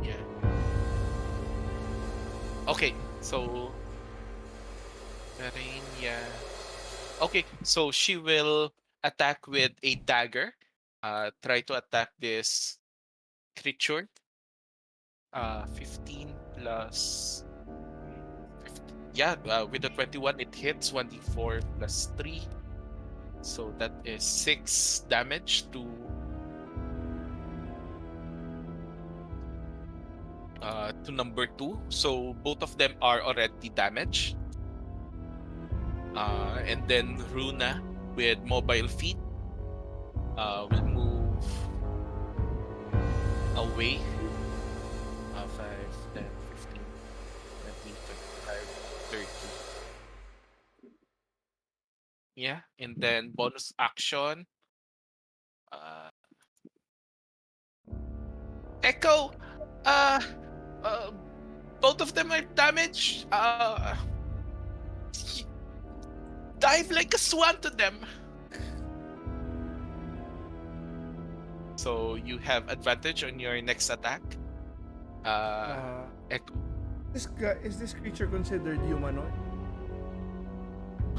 yeah. Okay, so Rain, yeah. Okay, so she will attack with a dagger. Try to attack this creature. 15 plus 15. Yeah, with the 21, it hits 1d4 plus 3. So that is 6 damage to number 2. So both of them are already damaged. And then Runa with mobile feet will move away. 5, 10, 15, 20, 25, 30. Yeah, and then bonus action. Uh, Echo. Uh, uh, Both of them are damaged. Y- Dive like a swan to them. So you have advantage on your next attack. Uh, Uh, Echo. is this creature considered humanoid?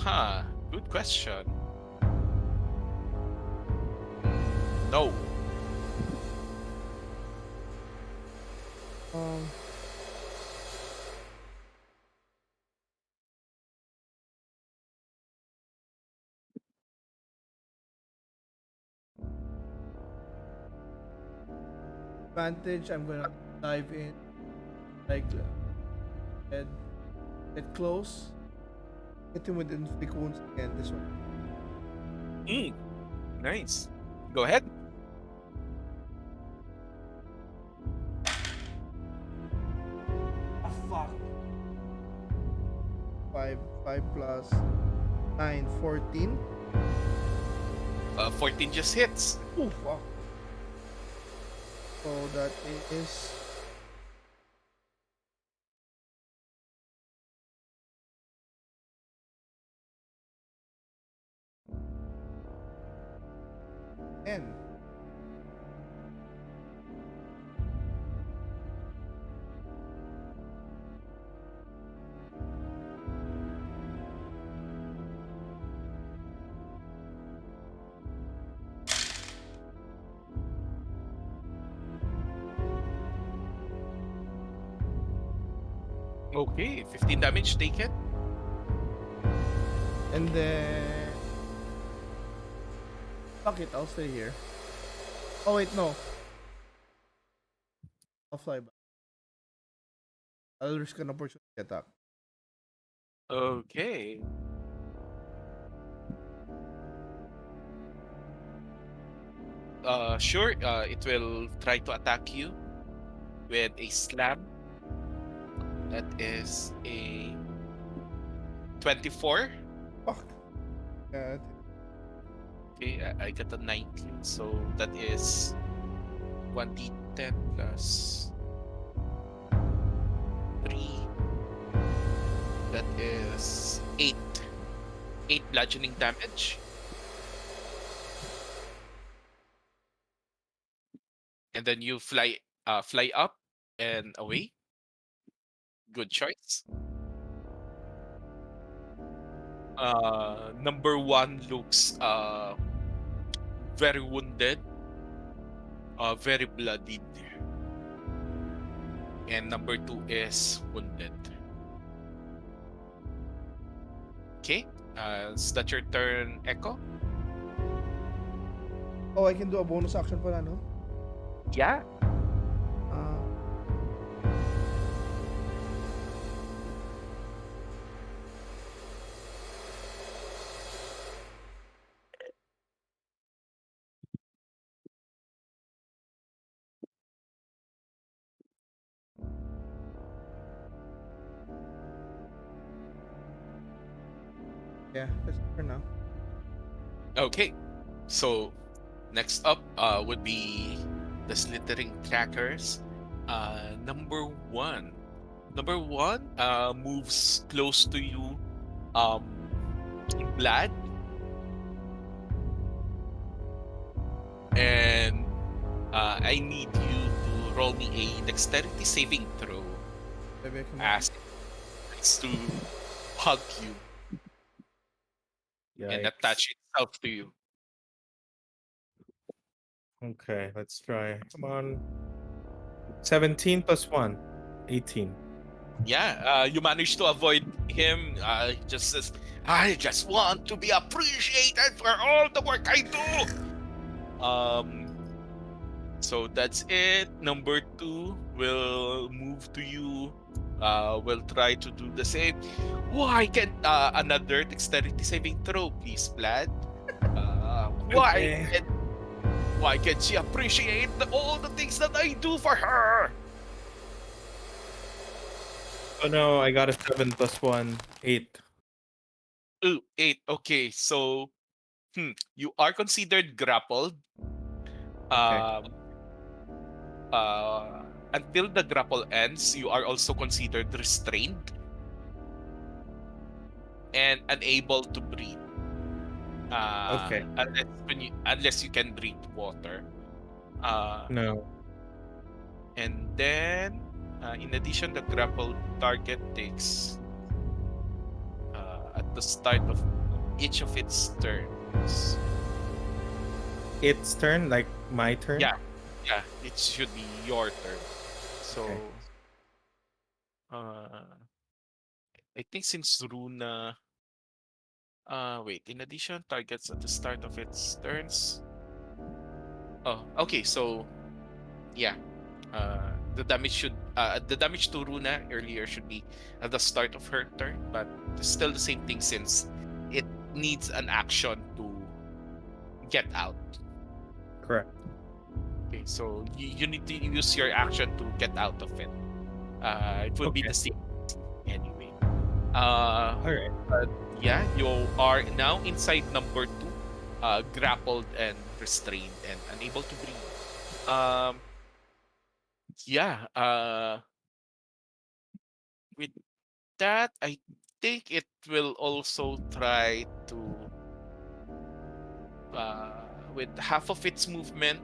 Huh. Good question. No. Um, advantage. I'm gonna dive in, like, head, get close, hit him with inflict wounds again. This one. Mm, nice. Go ahead. Ah, fuck. 5 plus 9, 14. 14 just hits. Oh fuck. So that is 10. Okay, 15 damage taken. And then fuck it, I'll stay here. Oh wait, no. I'll fly back. I'll risk an opportunity attack. Okay. Sure. It will try to attack you with a slam. That is a 24. Fuck. Yeah, Okay, I got a 19, so that is 1d10 plus 3. That is 8. 8 bludgeoning damage. And then you fly up and away. Good choice. Number 1 looks very wounded, very bloodied, and number 2 is wounded. Okay, is that your turn, Echo? oh, I can do a bonus action pala, no? Yeah. Uh, yeah, that's it for now. Okay, so next up would be the slithering trackers. Number one. Number one moves close to you, um, Blad, and I need you to roll me a dexterity saving throw Maybe I can make it. as it tries to hug you and Yikes. attach itself to you. Okay, let's try. Come on. 17 plus 1, 18. Yeah, you managed to avoid him. He just says, "I just want to be appreciated for all the work I do." So that's it. Number two will move to you. Will try to do the same. Why can't another dexterity saving throw, please, Vlad? Why Okay. can't why can't she appreciate all the things that I do for her? Oh no, I got a 7 plus 1, 8. Ooh, eight. Okay, so you are considered grappled. Okay. Um, until the grapple ends, you are also considered restrained and unable to breathe. Okay. Unless you can breathe water. Uh, No. and then in addition, the grappled target takes at the start of each of its turns. It's turn, like my turn. Yeah, yeah, it should be your turn. Okay. So I think since Runa wait, in addition, targets at the start of its turns. Oh, okay, so yeah. The damage to Runa earlier should be at the start of her turn, but it's still the same thing since it needs an action to get out. Correct. Okay, so you need to use your action to get out of it. It will be Okay. the same anyway. Uh, All right. but yeah, you are now inside number two, grappled and restrained and unable to breathe. Um, yeah. With that, I think it will also try to, with half of its movement,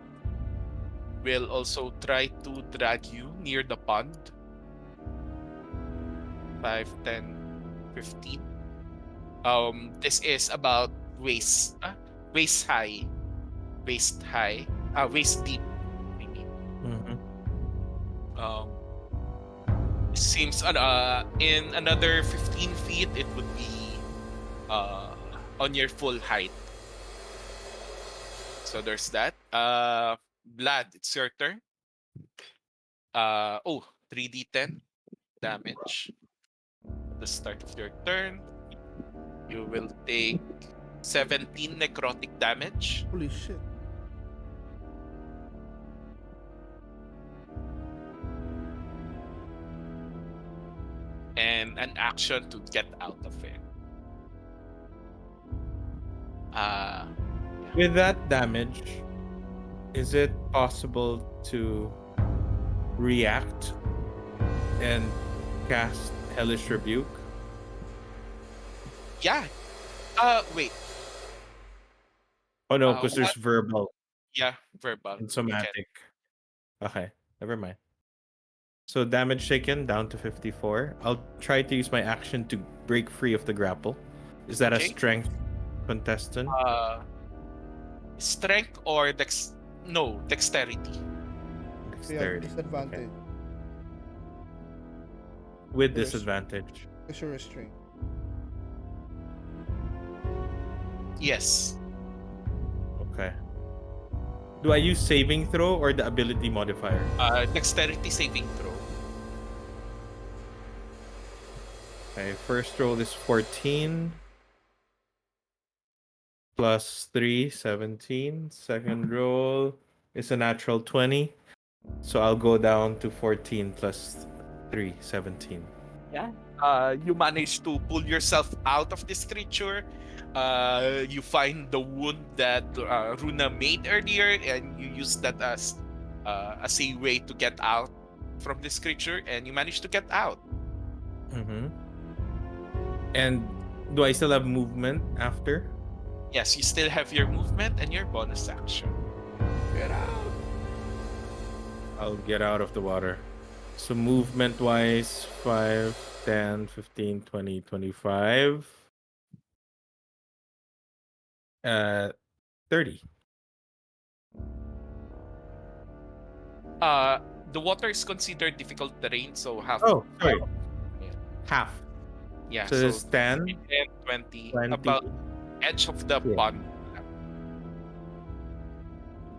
will also try to drag you near the pond. 5, 10, 15. This is about waist high, waist deep. I mean, Mm-hmm. um, seems in another 15 feet, it would be on your full height. So there's that. Vlad, it's your turn. Oh, 3d10 damage at the start of your turn. You will take 17 necrotic damage Holy shit. and an action to get out of it. Uh yeah. With that damage, is it possible to react and cast Hellish Rebuke? Yeah. Wait. Oh no, because What? there's verbal Yeah, verbal. and You can. somatic. Okay, never mind. So damage taken down to 54. I'll try to use my action to break free of the grapple. Is that a Okay. strength contestant? Uh strength or no, dexterity. So you have Dexterity. Okay. disadvantage With for rest- disadvantage. because you're restrained. Yes. Okay. Do I use saving throw or the ability modifier? Dexterity saving throw. Okay, first roll is 14 plus 3, 17. Second roll is a natural 20. So I'll go down to 14 plus 3, 17. Yeah. You manage to pull yourself out of this creature. You find the wound that Runa made earlier, and you use that as a way to get out from this creature, and you manage to get out. Mm-hmm. And do I still have movement after? Yes, you still have your movement and your bonus action. Get out. I'll get out of the water. So movement wise, 5, 10, 15, 20, 25. Uh 30. Uh, the water is considered difficult terrain, so half. Oh, sorry. Yeah, Half. yeah. So So it's 10, 10, 20, 20 about edge of the here. pond.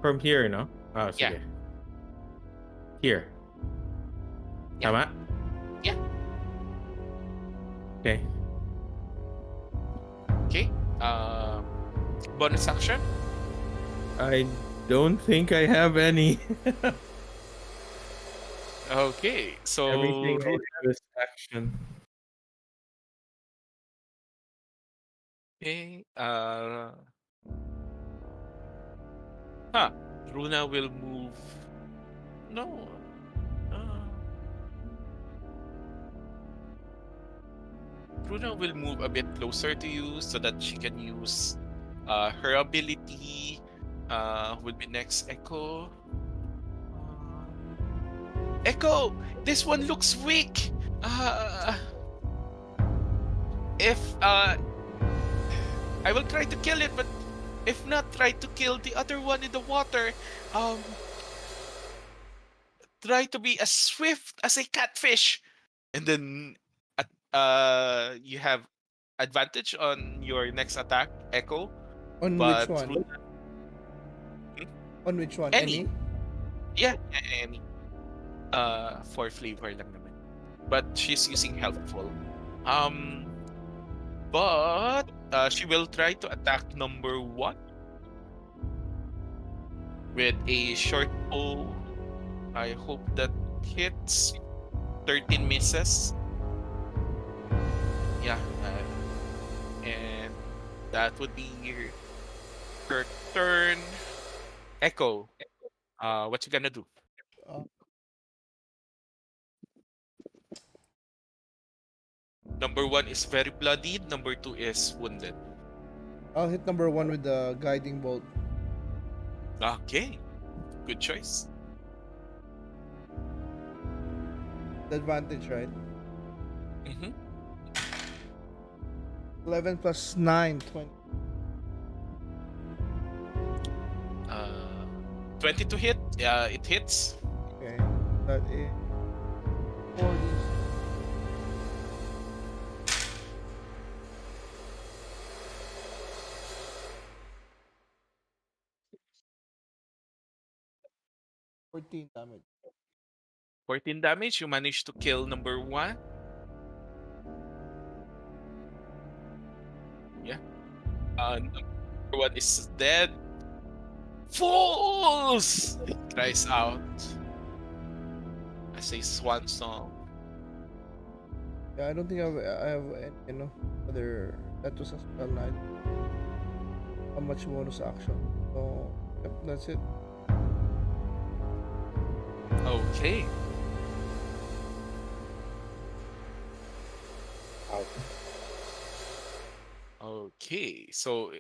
From here, no? Ah, Yeah, sige. Here. yeah, Tama? yeah. Okay. Okay. Bonus action. I don't think I have any. Okay, so Everything I have is action. okay. Huh. Runa will move. No. Runa will move a bit closer to you so that she can use her ability. Will be next Echo. Uh, Echo, this one looks weak. Uh, if I will try to kill it, but if not, try to kill the other one in the water. Um, try to be as swift as a catfish, and then you have advantage on your next attack, Echo. On which But one? hmm, On which one? any, Any? yeah, any, for flavor lang naman. But she's using helpful. Um, but she will try to attack number one with a short bow. I hope that hits. 13 misses. Yeah, and that would be her turn. Echo, what you gonna do? Uh, Number one is very bloodied. Number two is wounded. I'll hit number one with the guiding bolt. Okay, good choice. The advantage, right? Mm-hmm. 11 plus 9, 20. Uh, 20 to hit. It hits. Okay. That is 40. 14 damage. 14 damage. You managed to kill number one. Yeah. Number one is dead. Fools! It cries out as a swan song. Yeah, I don't think I have any, other. That was a spell night. How much bonus action? So, yep, that's it. Okay. Out. Okay. So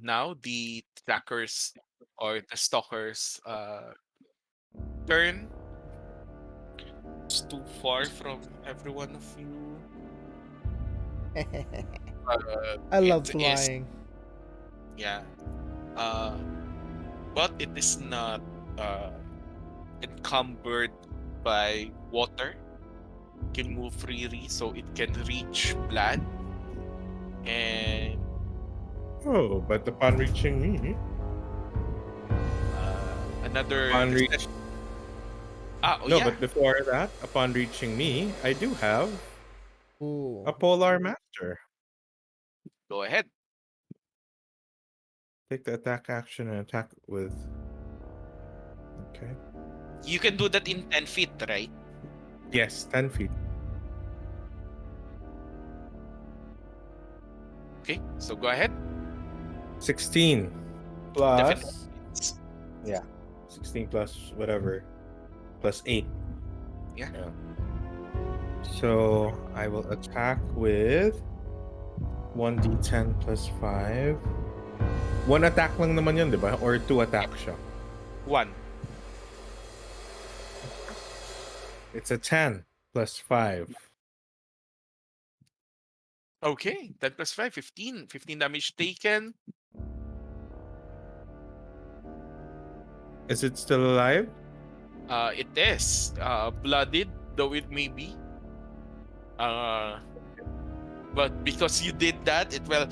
now the trackers or the stalkers turn. It's too far from every one of you. I love It is, flying. yeah. Uh but it is not uh encumbered by water. Can move freely, so it can reach Blad and Oh, but upon reaching me, another upon reach oh no, yeah, but before that, upon reaching me, I do have Ooh. a Polar Master. go ahead. Take the attack action and attack with. Okay. You can do that in 10 feet, right? Yes, 10 feet. Okay, so go ahead. 16 Definitely. plus. Yeah. 16 plus whatever. Plus 8. Yeah. Yeah. So I will attack with 1d10 plus 5. One attack lang naman yun, di ba? Or two attack siya. One. It's a 10 plus 5. Okay, 10 plus 5, 15. 15 damage taken. Is it still alive? It is blooded, though it may be. Uh, but because you did that, it will.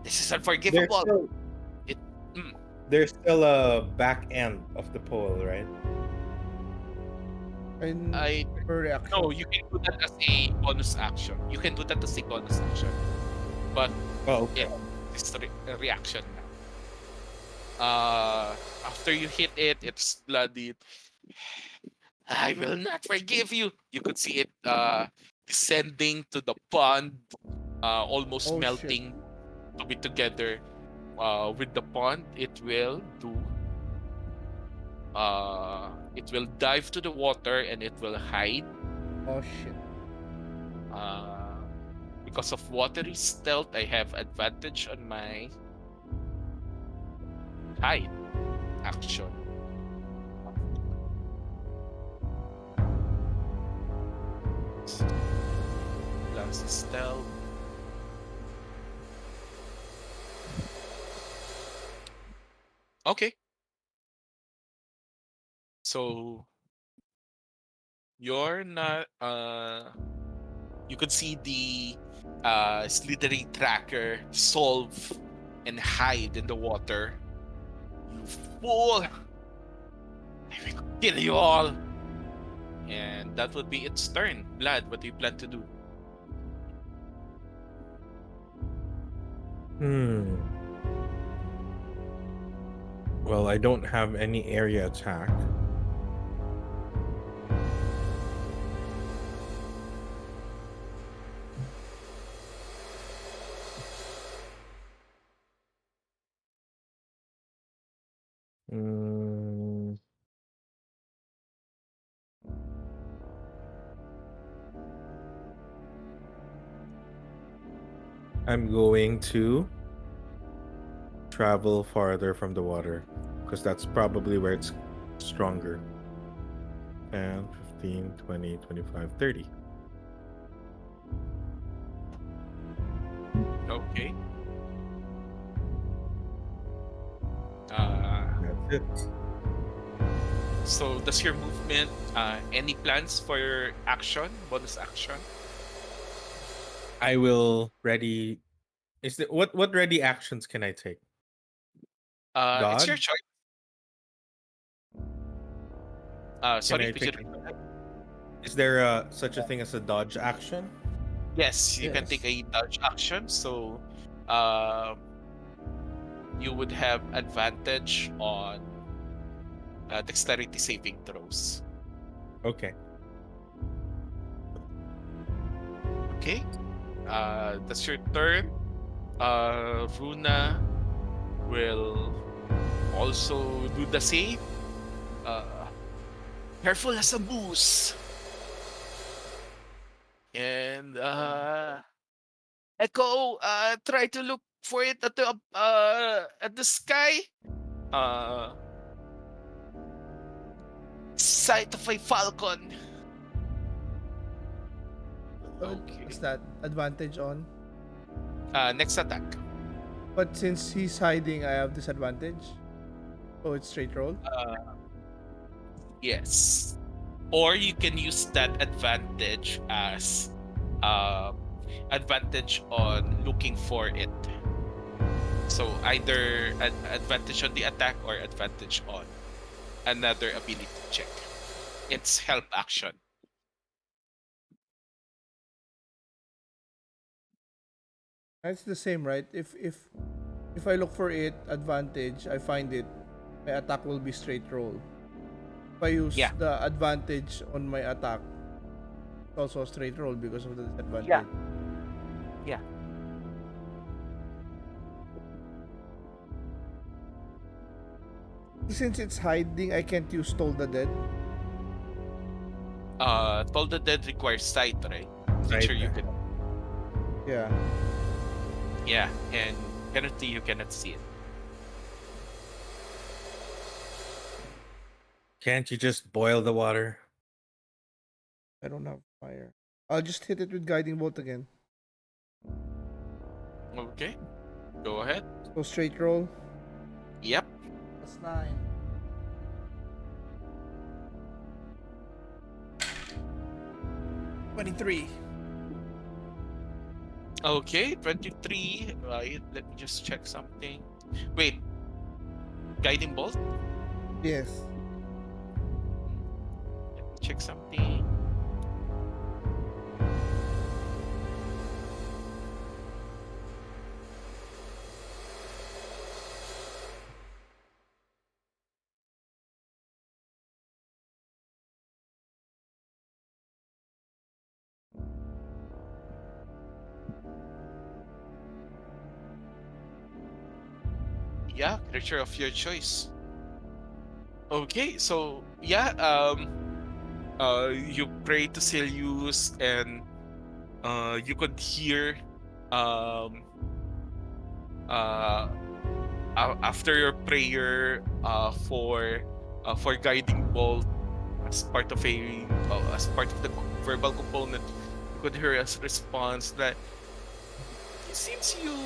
This is There's unforgivable. still It. Mm, there's still a back end of the pole, right? And I for reaction. no. You can do that as a bonus action. You can do that as a bonus action, but Oh, okay. it is a reaction now. After you hit it, it's bloody. I will not forgive you. You could see it descending to the pond, almost Oh shit. melting to be together with the pond. It will dive to the water and it will hide. Oh shit. Uh, because of watery stealth, I have advantage on my hide action. Plus stealth. Okay, so you're not. You could see the slithering tracker solve and hide in the water. You fool! I will kill you all. And that would be its turn. Vlad, what do you plan to do? Hmm. Well, I don't have any area attack. Mm, I'm going to travel farther from the water because that's probably where it's stronger. 10, 15, 20, 25, 30. Okay. Uh, That's it. so does your movement any plans for your action, bonus action? I will ready. Is the what ready actions can I take? It's your Dodge? choice. Can Sorry, I could you take? repeat that? Is there such a thing as a dodge action? Yes, you can take Yes. a dodge action. So uh, you would have advantage on dexterity saving throws. Okay. Okay. That's your turn. Runa will also do the same. Uh, Careful as a moose. And Echo, try to look for it at the sky. Uh, Sight of a falcon. What's Okay. that? Advantage on. Next attack. But since he's hiding, I have disadvantage. So it's straight roll. Uh, yes. Or you can use that advantage as um, advantage on looking for it. So either advantage on the attack or advantage on another ability check. It's help action. It's the same, right? If I look for it, advantage, I find it, my attack will be straight roll. If I use Yeah. the advantage on my attack, it's also a straight roll because of the Yeah. disadvantage. Yeah. Since it's hiding, I can't use Toll the Dead. Toll the Dead requires sight, right? Right. Creature you can. Yeah. Yeah, and currently you cannot see it. Can't you just boil the water? I don't have fire. I'll just hit it with Guiding Bolt again. Okay, go ahead. So straight roll. Yep. That's 9. 23. Okay, 23. Right. Let me just check something. Wait, guiding bolt? Yes. Let me check something. Yeah, creature of your choice. Okay, so yeah, you pray to Silius, and you could hear um uh after your prayer for guiding bolt as part of the verbal component, you could hear as response that since you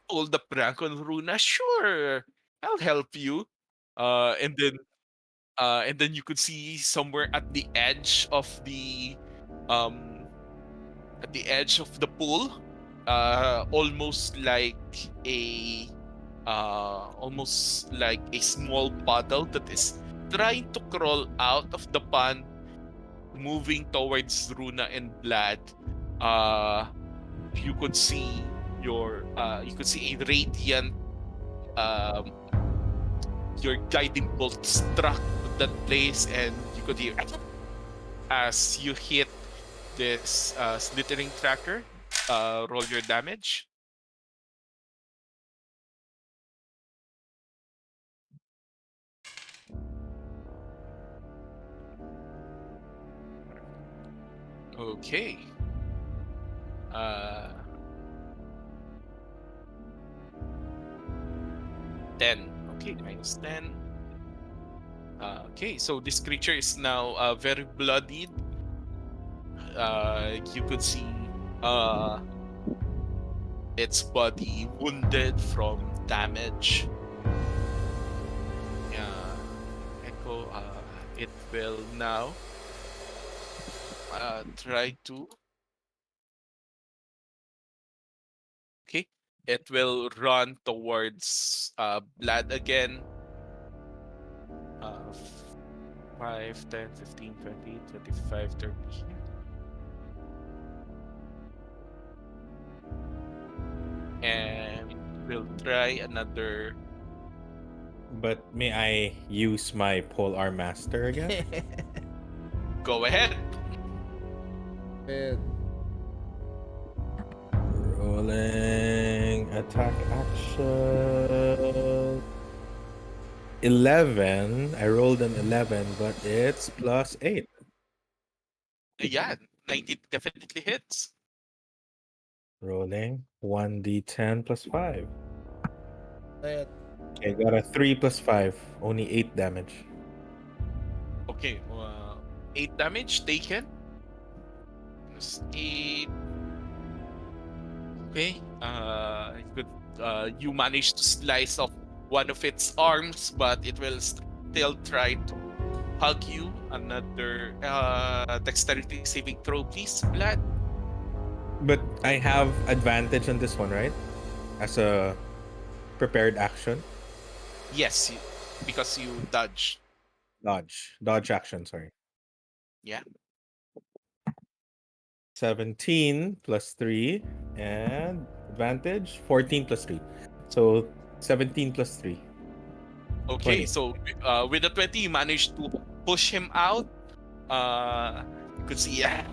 pulled the prank on Runa, sure, I'll help you. And then you could see somewhere um at the edge of the pool, almost like a small puddle that is trying to crawl out of the pond, moving towards Runa and Blad. Uh, you could see a radiant, um, your guiding bolt struck to that place, and you could hear as you hit this slithering tracker. Roll your damage. Okay. Uh, 10. Okay, minus 10. Okay, so this creature is now very bloodied. You could see its body wounded from damage. Echo, it will now try to. Okay, it will run towards Blood again. 5, 10, 15, 20, 25, 30. And we'll try another. But may I use my pole arm master again? Go ahead. With Rolling attack action. 11. I rolled an 11, but it's plus 8. Yeah, 19 definitely hits. Rolling 1d10 plus 5. that. Okay, got a 3 plus 5. Only 8 damage. Okay, 8 damage taken. Minus 8. Okay. You manage to slice off one of its arms, but it will still try to hug you. Another dexterity saving throw, please, Blood. But I have advantage on this one, right? As a prepared action. Yes, because you dodge. Dodge. Dodge action, sorry. Yeah. 17 plus 3 and advantage 14 plus 3. So 17 plus 3. Okay, 20. so with the 20, you managed to push him out. You could see, yeah.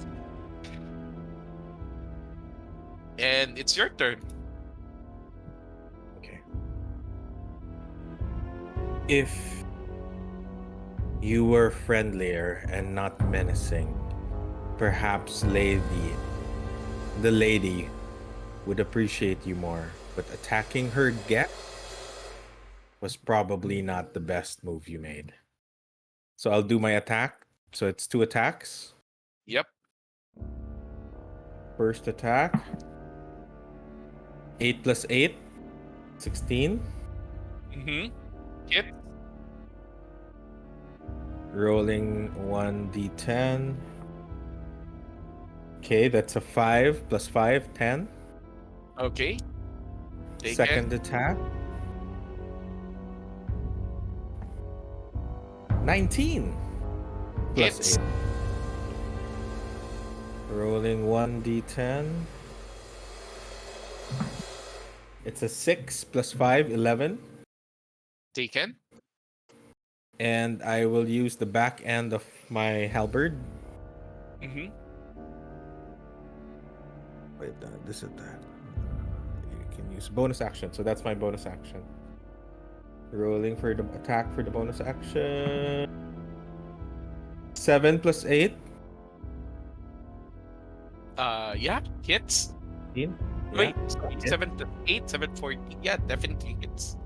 And it's your turn. Okay. If you were friendlier and not menacing, perhaps the lady would appreciate you more. But attacking her guest was probably not the best move you made. So I'll do my attack. So it's 2 attacks. Yep. First attack, 8 plus 8, 16. Mm-hmm. Hit. Rolling 1d10. Okay, that's a 5 plus 5, 10. Okay, taken. Second attack, 19 plus Hits. 8. Rolling 1d10. It's a 6 plus 5, 11. Taken. And I will use the back end of my halberd. Mm-hmm. Wait, this is that. You can use bonus action, so that's my bonus action. Rolling for the attack for the bonus action. 7 plus 8. Yeah, hits. 15. Yeah. Wait, sorry, Hit. 7 plus 8, 740. Yeah, definitely hits.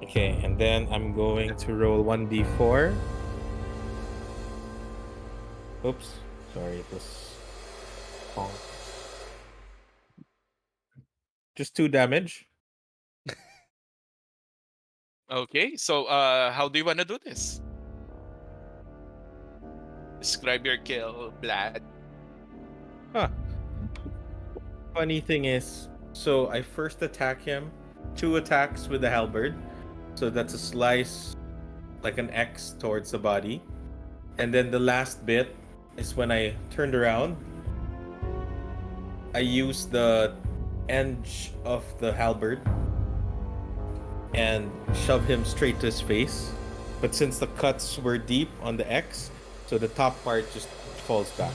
Okay, and then I'm going to roll 1d4. Oops. Sorry, it was wrong. Just 2 damage. Okay, so how do you wanna do this? Describe your kill, Blad. Huh. Funny thing is, so I first attack him. 2 attacks with the halberd. So that's a slice, like an X towards the body. And then the last bit is when I turned around, I used the edge of the halberd and shove him straight to his face. But since the cuts were deep on the X, so the top part just falls back.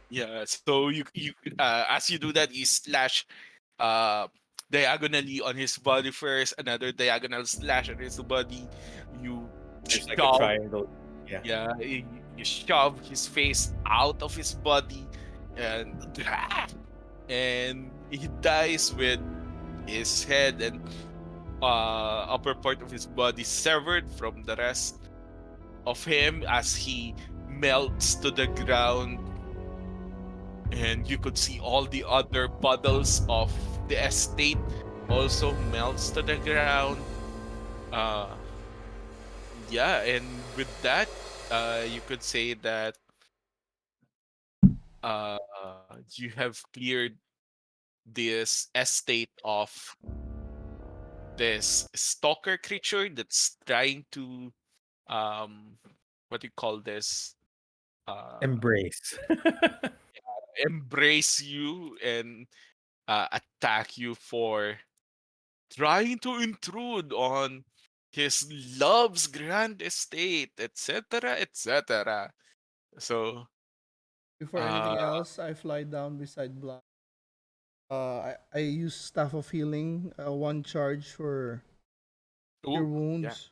Yeah, so you as you do that, you slash uh diagonally on his body first, another diagonal slash on his body. You There's like a shove, triangle. Yeah. yeah, you shove his face out of his body, and and he dies with his head and upper part of his body severed from the rest of him as he melts to the ground, and you could see all the other puddles of the estate also melts to the ground. uh yeah, and with that, you could say that uh you have cleared this estate of this stalker creature that's trying to um what do you call this, uh Embrace. embrace you and attack you for trying to intrude on his love's grand estate, etc., etc. So, Before anything uh, else, I fly down beside Blood. I use Staff of Healing, one charge for Cure ooh, yeah. Wounds.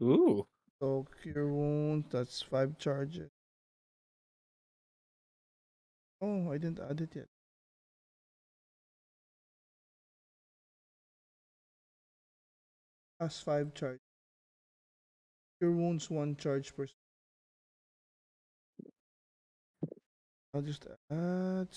Ooh. So Cure Wounds, that's 5 charges. Oh, I didn't add it yet. That's 5 charge. Cure Wounds, 1 charge per. I'll just add.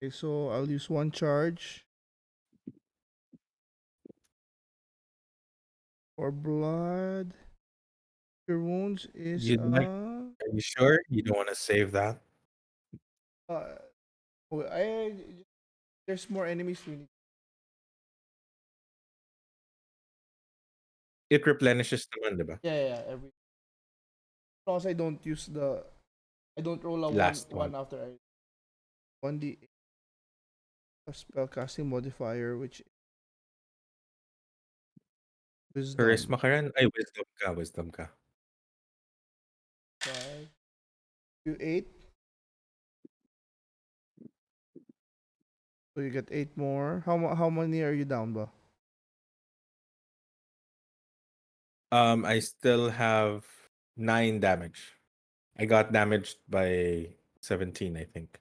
Okay, so I'll use 1 charge for Blood. Cure Wounds is You'd like, are you sure you don't want to save that? uh oh, I there's more enemies we need. It replenishes naman, di ba? Yeah, every as long as I don't use the I don't roll a one Last one. one after I 1d spellcasting modifier which is wisdom. Charisma ka rin? Ay, wisdom ka, wisdom ka. 5 you 8, so you get 8 more. How many are you down ba? I still have 9 damage. I got damaged by 17, I think.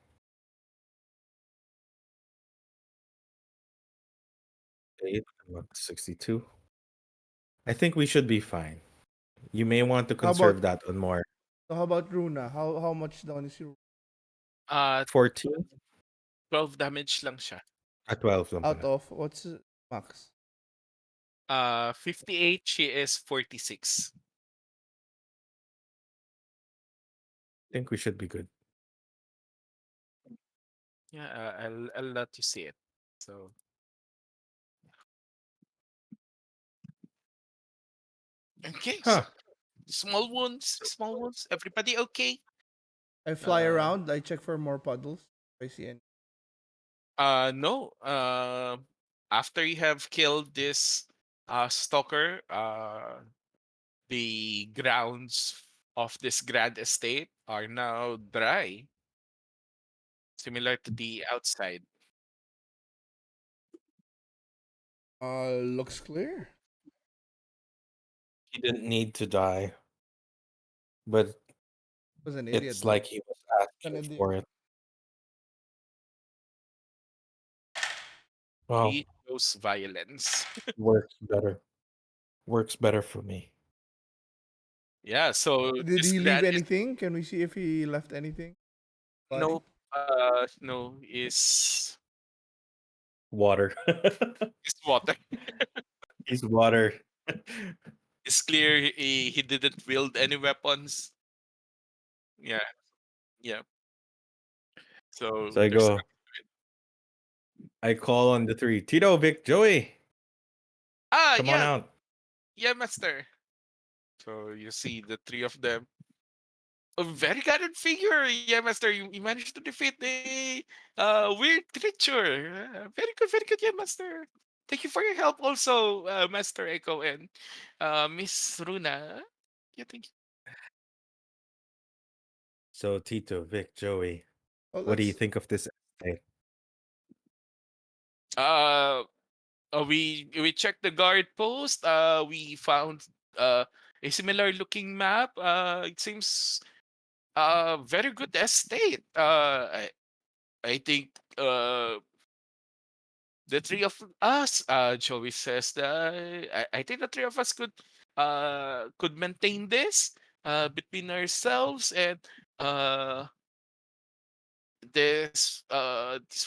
8, I'm up to 62. I think we should be fine. You may want to How about conserve that on more. how about Runa? How much down is your Uh, 14? 12 damage lang siya. 12 lang Out pala. of what's max? 58, she is 46. I think we should be good. Yeah, I'll let you see it. So, okay, so Huh. small wounds, small wounds. Everybody okay? I fly Uh, around. I check for more puddles. If I see any. no. After you have killed this stalker, the grounds of this grand estate are now dry, similar to the outside. Looks clear. He didn't need to die, but Was an idiot it's though. like he was An asking idiot. for it. Well, He chose violence. works better. Works better for me. Yeah, so Did this he leave grand is anything? Can we see if he left anything? Body? no, no, Water. is water. He's water. It's clear he didn't wield any weapons. Yeah, yeah. So So I there's go, I call on the three. Tito, Vic, Joey, come on yeah, out. yeah, master. So you see the three of them. A very gallant figure, yeah, master. You managed to defeat the weird creature. Very good, yeah, master. Thank you for your help, also, Master Echo and Miss Runa. Yeah, thank you. So Tito, Vic, Joey, Oh, what do you that's think of this estate? Uh, we checked the guard post. We found uh, a similar looking map. It seems very good estate. I think the three of us, Joey says that I think the three of us could maintain this between ourselves, and uh this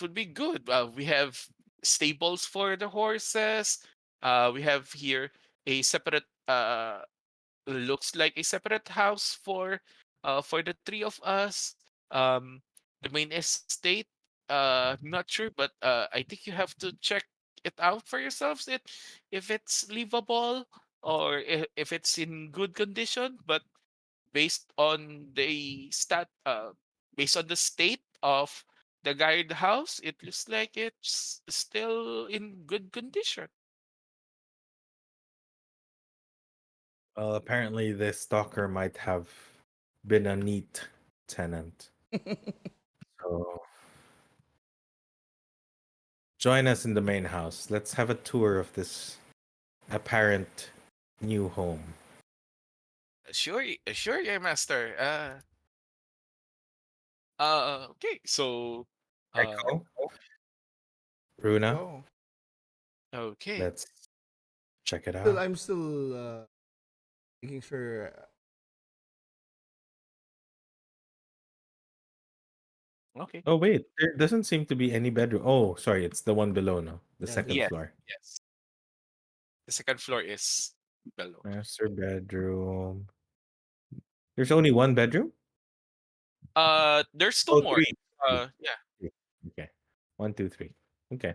would be good. We have stables for the horses. We have here a separate looks like a separate house for the three of us. The main estate, not sure, but I think you have to check it out for yourselves. If it's livable or if it's in good condition, but based on the based on the state of the guardhouse, it looks like it's still in good condition. Well, apparently this stalker might have been a neat tenant. So join us in the main house. Let's have a tour of this apparent new home. Sure, sure, yeah, master. Okay, so uh, Echo, Runa, go. okay, let's check it Still, out. I'm still making sure. okay, Oh wait, there doesn't seem to be any bedroom. Oh, sorry, it's the one below, no, the Yeah, second yes, floor. yes. The second floor is below. Master bedroom. There's only one bedroom. There's two Oh, more. three. Three. Yeah, Three. Okay, 1, 2, 3. Okay.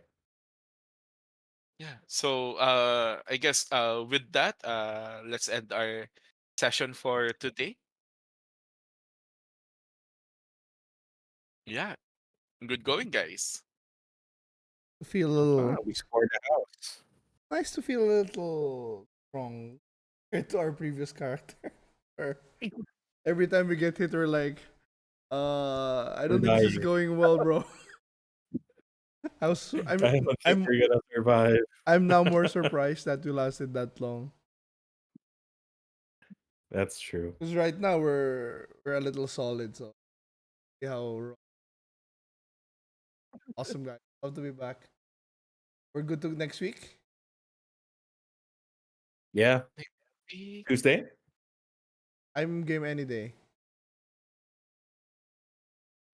yeah. So I guess with that, let's end our session for today. Yeah, good going, guys. feel a Ah, little we scored a house. nice to feel a little strong compared to our previous character. Or every time we get hit, we're like, I We're don't think this is dying. going well, bro. I don't think I'm we're gonna survive. I'm now more surprised that we lasted that long. That's true. Because right now we're a little solid, so see how awesome, guys. Love to be back. We're good to next week. Yeah. Maybe Tuesday? I'm game any day.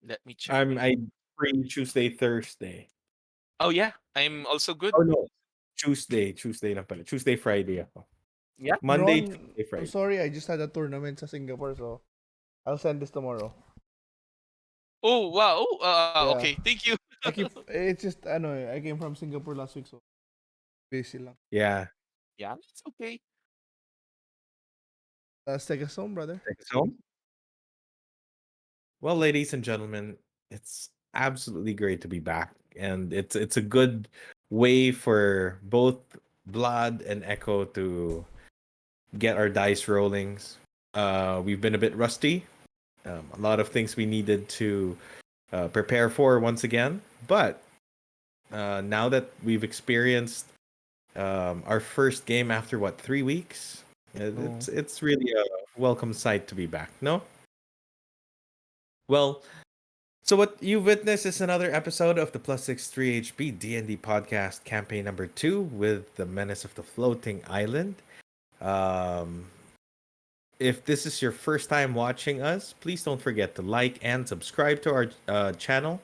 Let me check. I free Tuesday, Thursday. Oh yeah, I'm also good. Oh no, Tuesday na pala. Tuesday, Friday ako. Yeah. Monday, Ron, Tuesday, I'm Friday. sorry, I just had a tournament sa Singapore, so I'll send this tomorrow. Oh wow. Oh, okay. Yeah. Thank you. It's just, I know, I came from Singapore last week, so busy lang. Yeah. Yeah, it's okay. Let's take us home, brother. Take us home. Well, ladies and gentlemen, it's absolutely great to be back, and it's a good way for both Blood and Echo to get our dice rollings. We've been a bit rusty. A lot of things we needed to prepare for once again, but now that we've experienced our first game after what 3 weeks, Oh. it's really a welcome sight to be back. No, well, so what you've witnessed is another episode of the Plus 63 HB D&D podcast campaign number 2 with the Menace of the Floating Island. Um, if this is your first time watching us, please don't forget to like and subscribe to our channel.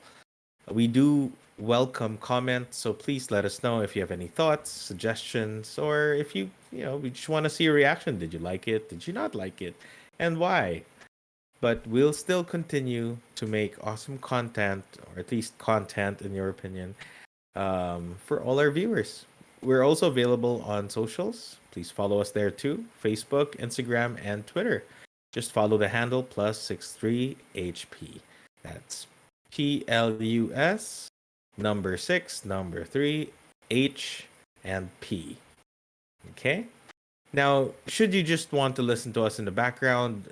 We do welcome comments, so please let us know if you have any thoughts, suggestions, or if we just want to see a reaction. Did you like it? Did you not like it? And why? But we'll still continue to make awesome content, or at least content in your opinion, for all our viewers. We're also available on socials. Please follow us there too: Facebook, Instagram, and Twitter. Just follow the handle +63HP. That's PLUS number 6, number 3, H, and P. Okay? Now, should you just want to listen to us in the background,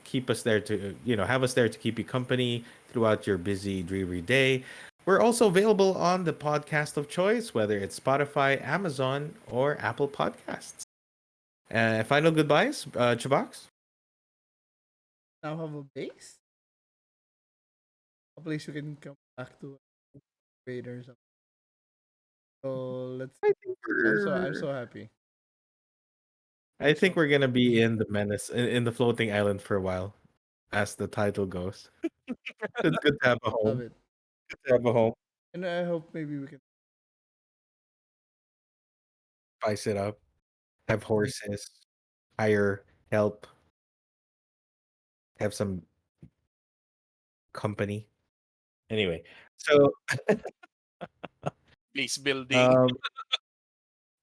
keep us there to, have us there to keep you company throughout your busy, dreary day, we're also available on the podcast of choice, whether it's Spotify, Amazon, or Apple Podcasts. Final goodbyes, Chubax? Now have a base? A place you can come back to Raiders. So let's. I think I'm we're so happy. I I'm think so we're gonna be in the menace in the floating island for a while, as the title goes. It's good to have a love home. it, Good to have a home. and I hope maybe we can. Spice it up. Have horses. Hire help. Have some company. Anyway, so Place building. um,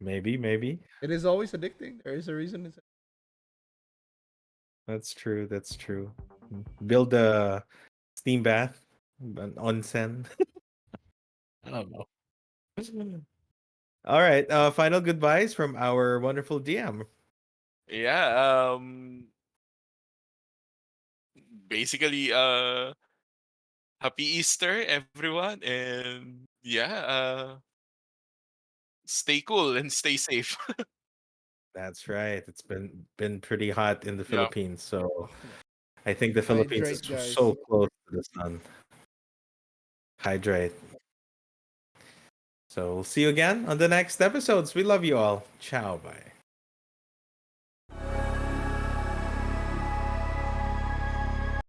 maybe It is always addicting. There is a reason. that's true. That's true. Build a steam bath, an onsen. I don't know. All right. Final goodbyes from our wonderful DM. Yeah. Basically, happy Easter, everyone, and yeah, stay cool and stay safe. That's right. It's been pretty hot in the Yeah. Philippines, so Oh, yeah. I think the Philippines is Hydrate, guys. so close to the sun. Hydrate. So we'll see you again on the next episodes. We love you all. Ciao, bye.